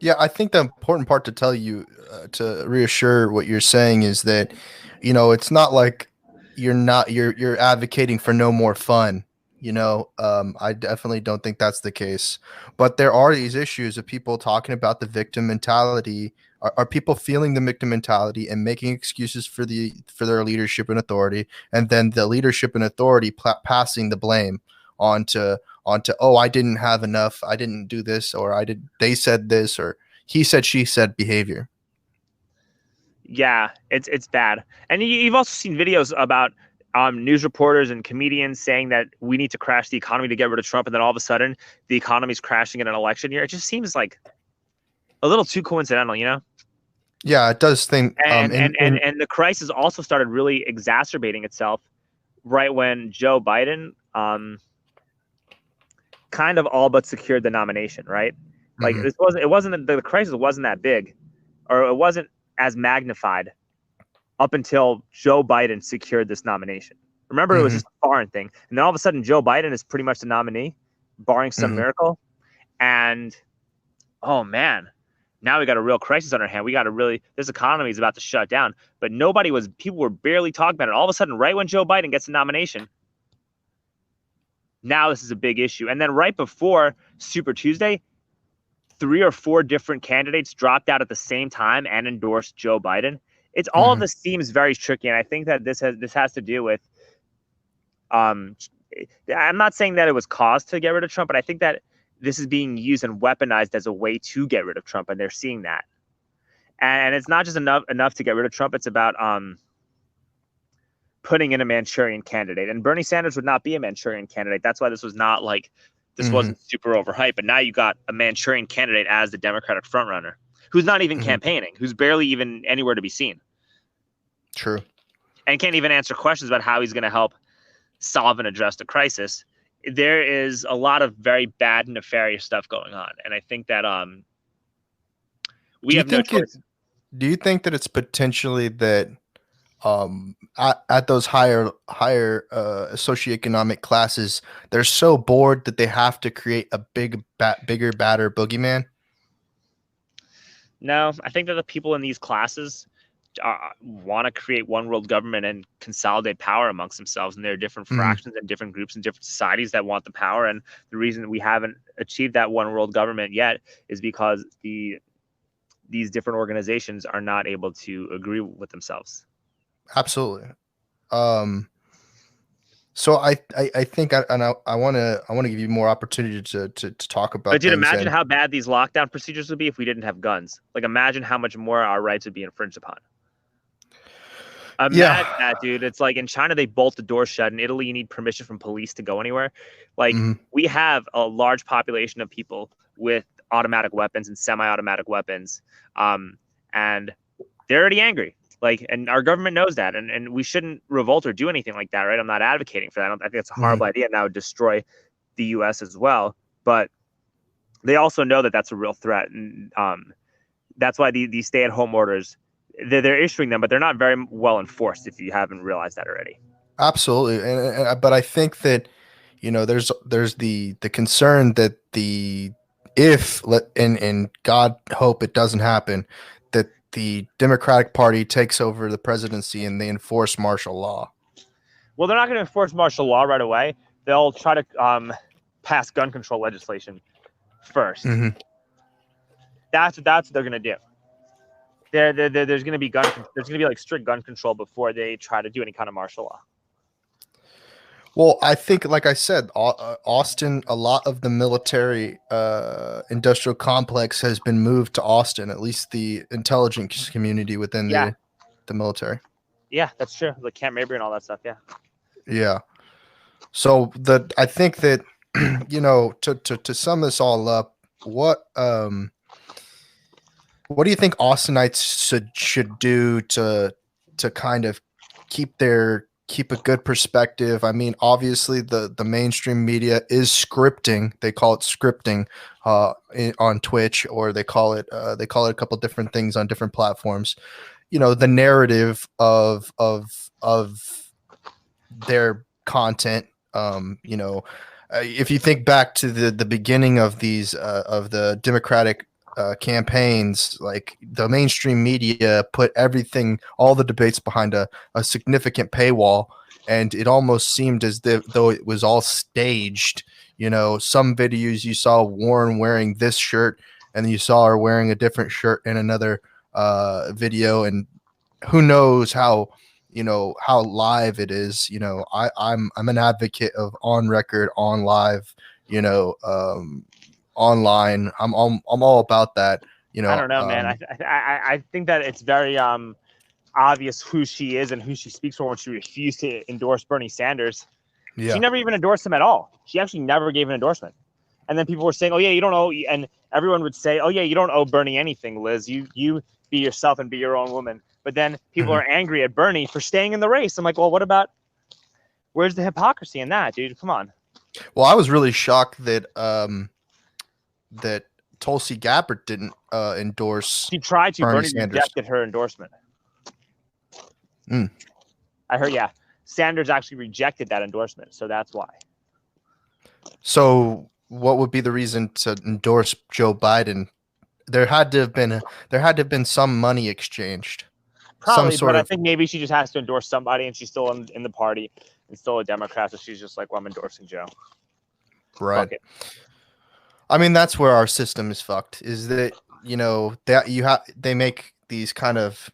[SPEAKER 1] Yeah, I think the important part to tell you, to reassure what you're saying, is that, it's not like you're advocating for no more fun. I definitely don't think that's the case. But there are these issues of people talking about the victim mentality. Are people feeling the victim mentality and making excuses for their leadership and authority, and then the leadership and authority passing the blame onto I didn't have enough, I didn't do this, or they said this, or he said, she said behavior.
[SPEAKER 3] Yeah, it's bad. And you've also seen videos about news reporters and comedians saying that we need to crash the economy to get rid of Trump, and then all of a sudden the economy's crashing in an election year. It just seems like a little too coincidental,
[SPEAKER 1] Yeah, it does think.
[SPEAKER 3] And the crisis also started really exacerbating itself right when Joe Biden kind of all but secured the nomination, right? Like the crisis wasn't that big, or it wasn't as magnified up until Joe Biden secured this nomination. Remember, it was just a foreign thing. And then all of a sudden, Joe Biden is pretty much the nominee, barring some miracle. And, oh, man, now we got a real crisis on our hand. This economy is about to shut down. But people were barely talking about it. All of a sudden, right when Joe Biden gets the nomination, now this is a big issue. And then right before Super Tuesday, 3 or 4 different candidates dropped out at the same time and endorsed Joe Biden. It's all of this seems very tricky, and I think that this has to do with. I'm not saying that it was caused to get rid of Trump, but I think that this is being used and weaponized as a way to get rid of Trump, and they're seeing that. And it's not just enough to get rid of Trump. It's about putting in a Manchurian candidate, and Bernie Sanders would not be a Manchurian candidate. That's why this was not like this wasn't super overhyped. But now you got a Manchurian candidate as the Democratic frontrunner, who's not even campaigning, who's barely even anywhere to be seen.
[SPEAKER 1] True.
[SPEAKER 3] And can't even answer questions about how he's going to help solve and address the crisis. There is a lot of very bad, nefarious stuff going on, and I think that we have no choice.
[SPEAKER 1] Do you think that it's potentially that at those higher socioeconomic classes, they're so bored that they have to create a bigger, badder boogeyman?
[SPEAKER 3] No, I think that the people in these classes want to create one world government and consolidate power amongst themselves, and there are different fractions and different groups and different societies that want the power. And the reason we haven't achieved that one world government yet is because these different organizations are not able to agree with themselves.
[SPEAKER 1] Absolutely. So I think I want to give you more opportunity to talk about.
[SPEAKER 3] But dude, imagine how bad these lockdown procedures would be if we didn't have guns. Like, imagine how much more our rights would be infringed upon. Imagine that, dude. It's like in China, they bolt the door shut. In Italy, you need permission from police to go anywhere. Like, we have a large population of people with automatic weapons and semi-automatic weapons. And they're already angry. Like, and our government knows that. And we shouldn't revolt or do anything like that, right? I'm not advocating for that. I think it's a horrible idea, and that would destroy the U.S. as well. But they also know that that's a real threat. And that's why these stay-at-home orders, they're issuing them, but they're not very well enforced, if you haven't realized that already.
[SPEAKER 1] Absolutely. But I think that, there's the concern that and God hope it doesn't happen, that the Democratic Party takes over the presidency and they enforce martial law.
[SPEAKER 3] Well, they're not going to enforce martial law right away. They'll try to pass gun control legislation first. That's what they're going to do. There's going to be like strict gun control before they try to do any kind of martial law.
[SPEAKER 1] Well, I think, like I said, Austin, a lot of the military industrial complex has been moved to Austin, at least the intelligence community within the military.
[SPEAKER 3] Yeah, that's true. Like Camp Mabry and all that stuff. Yeah.
[SPEAKER 1] Yeah. So I think that, to sum this all up, what do you think Austinites should do to kind of keep a good perspective? I mean, obviously the mainstream media is scripting. They call it scripting on Twitch, or they call it a couple different things on different platforms. The narrative of their content. If you think back to the beginning of these of the Democratic campaigns, like the mainstream media put all the debates behind a significant paywall, and it almost seemed as though it was all staged. Some videos you saw Warren wearing this shirt, and then you saw her wearing a different shirt in another video, and who knows how live it is. I'm an advocate of on record, on live, online. I'm all about that. I
[SPEAKER 3] don't know, man. I think that it's very obvious who she is and who she speaks for when she refused to endorse Bernie Sanders. Yeah. She never even endorsed him at all. She actually never gave an endorsement. And then people were saying, "Oh yeah, you don't owe," and everyone would say, "Oh yeah, you don't owe Bernie anything, Liz. You be yourself and be your own woman." But then people are angry at Bernie for staying in the race. I'm like, well, where's the hypocrisy in that, dude? Come on.
[SPEAKER 1] Well, I was really shocked that that Tulsi Gabbard didn't endorse.
[SPEAKER 3] She tried to. Bernie
[SPEAKER 1] Sanders.
[SPEAKER 3] Rejected her endorsement. I heard, yeah. Sanders actually rejected that endorsement, so that's why.
[SPEAKER 1] So, what would be the reason to endorse Joe Biden? There had to have been some money exchanged.
[SPEAKER 3] Probably, but I think maybe she just has to endorse somebody, and she's still in the party and still a Democrat, so she's just like, well, I'm endorsing Joe.
[SPEAKER 1] Right. I mean, that's where our system is fucked. Is that they make these kind of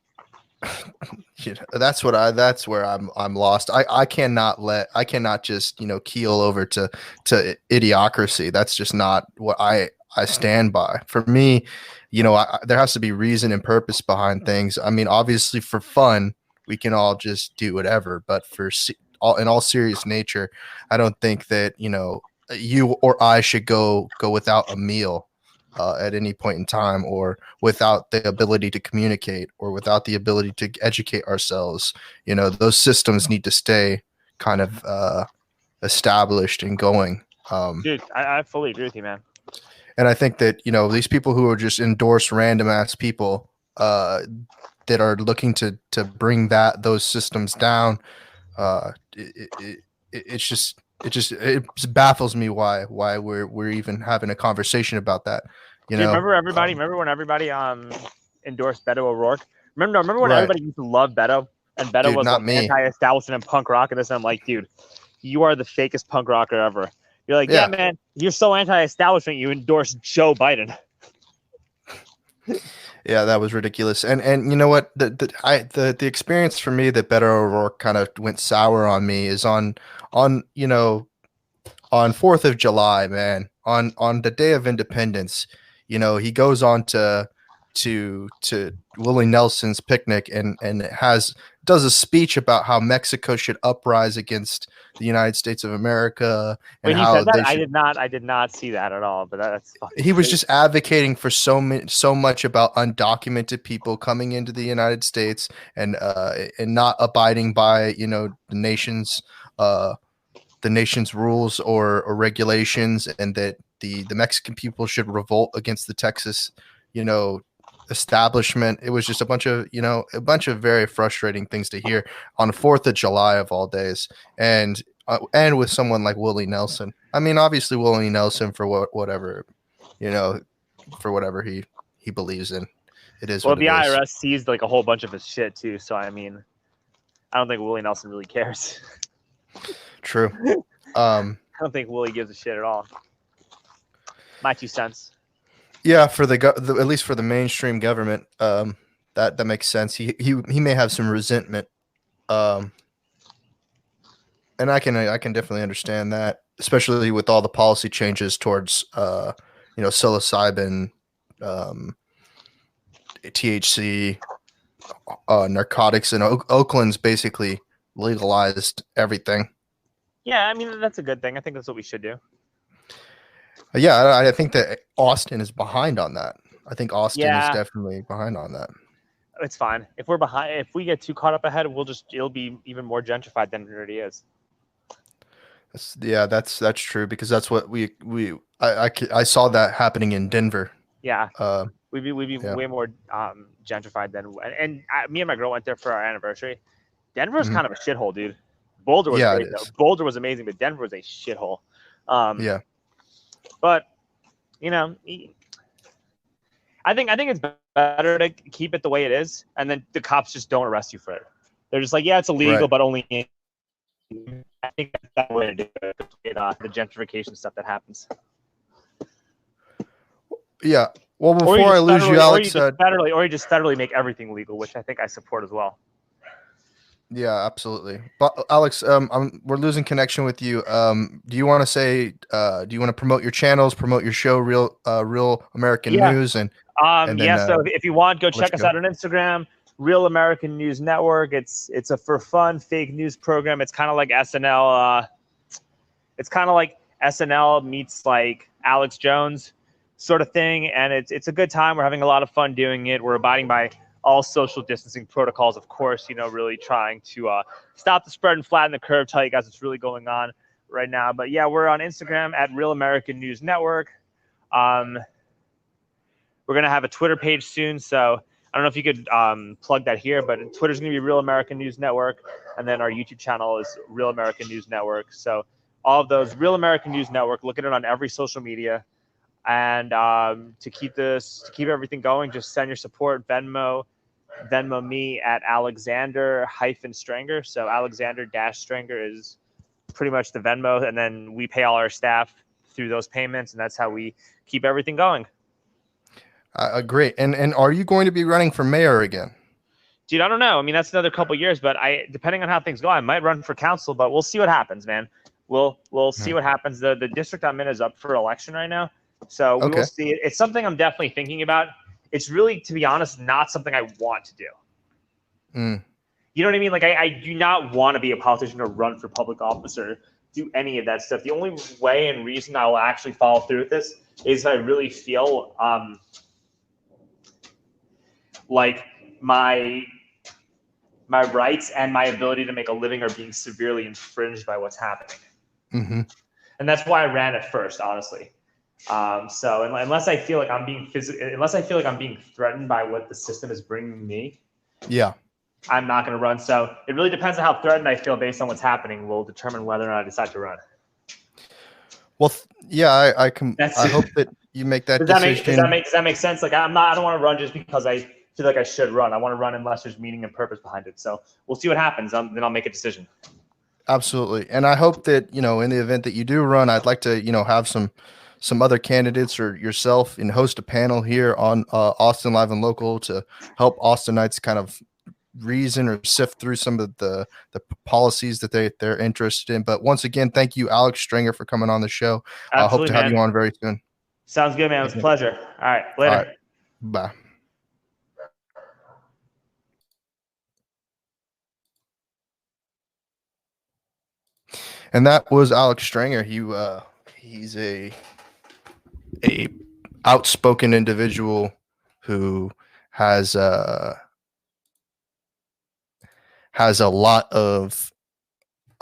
[SPEAKER 1] that's where I'm lost. I cannot just keel over to idiocracy. That's just not what I stand by. For me, there has to be reason and purpose behind things. I mean, obviously for fun, we can all just do whatever. But in all serious nature, I don't think that, you know, you or I should go without a meal at any point in time, or without the ability to communicate, or without the ability to educate ourselves. You know, those systems need to stay kind of established and going.
[SPEAKER 3] Dude, I fully agree with you, man.
[SPEAKER 1] And I think that, you know, these people who are just endorse random ass people that are looking to bring those systems down, it baffles me why we're even having a conversation about that. You know,
[SPEAKER 3] remember when everybody endorsed Beto O'Rourke? Remember when
[SPEAKER 1] Right.
[SPEAKER 3] everybody used to love Beto, and Beto
[SPEAKER 1] Dude,
[SPEAKER 3] was
[SPEAKER 1] not
[SPEAKER 3] like
[SPEAKER 1] me.
[SPEAKER 3] anti-establishment and punk rock, and this, I'm like, dude, you are the fakest punk rocker ever. You're like, yeah, man, you're so anti-establishment, you endorse Joe Biden.
[SPEAKER 1] Yeah, that was ridiculous. And you know what? The experience for me that Beto O'Rourke kind of went sour on me is on you know, on 4th of July, man. On the day of independence, you know, he goes on to Willie Nelson's picnic and does a speech about how Mexico should uprise against the United States of America, and
[SPEAKER 3] When he
[SPEAKER 1] how
[SPEAKER 3] said that,
[SPEAKER 1] they should.
[SPEAKER 3] I did not see that at all. But that's fucking
[SPEAKER 1] He was
[SPEAKER 3] crazy.
[SPEAKER 1] just advocating for so much about undocumented people coming into the United States, and not abiding by, you know, the nation's rules or regulations, and that the Mexican people should revolt against the Texas, you know, establishment. It was just a bunch of very frustrating things to hear on the 4th of July of all days, and with someone like Willie Nelson. I mean, obviously Willie Nelson for whatever, you know, for whatever he believes in. It is
[SPEAKER 3] Well,
[SPEAKER 1] what
[SPEAKER 3] the
[SPEAKER 1] it is.
[SPEAKER 3] IRS seized like a whole bunch of his shit too. So I mean, I don't think Willie Nelson really cares.
[SPEAKER 1] True.
[SPEAKER 3] I don't think Willie gives a shit at all. My 2 cents.
[SPEAKER 1] Yeah, for at least for the mainstream government, that makes sense. He may have some resentment, and I can definitely understand that, especially with all the policy changes towards you know, psilocybin, THC, narcotics, and Oakland's basically legalized everything.
[SPEAKER 3] Yeah, I mean, that's a good thing. I think that's what we should do.
[SPEAKER 1] Yeah, I think that Austin is behind on that. I think Austin is
[SPEAKER 3] Yeah.
[SPEAKER 1] definitely behind on that.
[SPEAKER 3] It's fine. If we're behind, if we get too caught up ahead, it'll be even more gentrified than it already is.
[SPEAKER 1] That's true, because that's what I saw that happening in Denver.
[SPEAKER 3] Yeah. We'd be way more gentrified than, and me and my girl went there for our anniversary. Denver's kind of a shithole, dude. Boulder was great, though. Boulder was amazing, but Denver was a shithole.
[SPEAKER 1] Yeah.
[SPEAKER 3] But you know, I think it's better to keep it the way it is, and then the cops just don't arrest you for it. They're just like, yeah, it's illegal, but only. I think that's that way to do it. The gentrification stuff that happens.
[SPEAKER 1] Yeah. Well, before I lose you, Alex,
[SPEAKER 3] or you just federally make everything legal, which I think I support as well.
[SPEAKER 1] Yeah, absolutely. But Alex, we're losing connection with you. Do you want to say? Do you want to promote your channels, promote your show, Real American News, and then,
[SPEAKER 3] So if you want, go check us out on Instagram, Real American News Network. It's a for fun fake news program. It's kind of like SNL. It's kind of like SNL meets like Alex Jones sort of thing, and it's a good time. We're having a lot of fun doing it. We're abiding by all social distancing protocols, of course, you know, really trying to stop the spread and flatten the curve, tell you guys what's really going on right now. But yeah, we're on Instagram at Real American News Network. We're going to have a Twitter page soon, so I don't know if you could plug that here, but Twitter's going to be Real American News Network, and then our YouTube channel is Real American News Network. So all of those, Real American News Network, look at it on every social media. And to keep everything going, just send your support. Venmo me at Alexander-Strenger. So Alexander-Strenger is pretty much the Venmo, and then we pay all our staff through those payments, and that's how we keep everything going.
[SPEAKER 1] Great. And are you going to be running for mayor again?
[SPEAKER 3] Dude, I don't know. I mean, that's another couple years, but depending on how things go, I might run for council, but we'll see what happens, man. We'll see what happens. The district I'm in is up for election right now. So we will see. It's something I'm definitely thinking about. It's really, to be honest, not something I want to do. You know what I mean? Like I do not want to be a politician or run for public office or do any of that stuff. The only way and reason I will actually follow through with this is I really feel like my rights and my ability to make a living are being severely infringed by what's happening.
[SPEAKER 1] Mm-hmm.
[SPEAKER 3] And that's why I ran at first, honestly. So unless I feel like I'm being threatened by what the system is bringing me,
[SPEAKER 1] yeah,
[SPEAKER 3] I'm not going to run. So it really depends on how threatened I feel based on what's happening will determine whether or not I decide to run.
[SPEAKER 1] Well, yeah, I hope that you make that decision.
[SPEAKER 3] Does that make sense? Like I don't want to run just because I feel like I should run. I want to run unless there's meaning and purpose behind it. So we'll see what happens. Then I'll make a decision.
[SPEAKER 1] Absolutely. And I hope that, in the event that you do run, I'd like to, have some other candidates or yourself and host a panel here on Austin Live and Local to help Austinites kind of reason or sift through some of the policies that they're interested in. But once again, thank you, Alex Strenger, for coming on the show. I hope to have you on very soon.
[SPEAKER 3] Sounds good, man. It was a pleasure. All right. Later.
[SPEAKER 1] All right. Bye. And that was Alex Strenger. He's a outspoken individual who has a lot of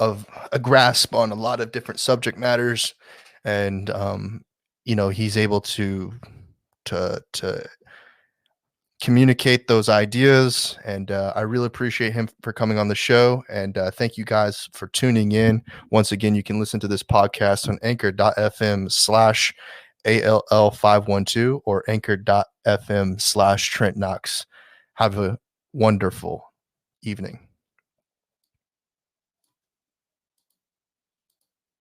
[SPEAKER 1] a grasp on a lot of different subject matters, and he's able to communicate those ideas, and I really appreciate him for coming on the show, and thank you guys for tuning in. Once again, you can listen to this podcast on anchor.fm/ALL512 or anchor.fm/Trent Knox. Have a wonderful evening.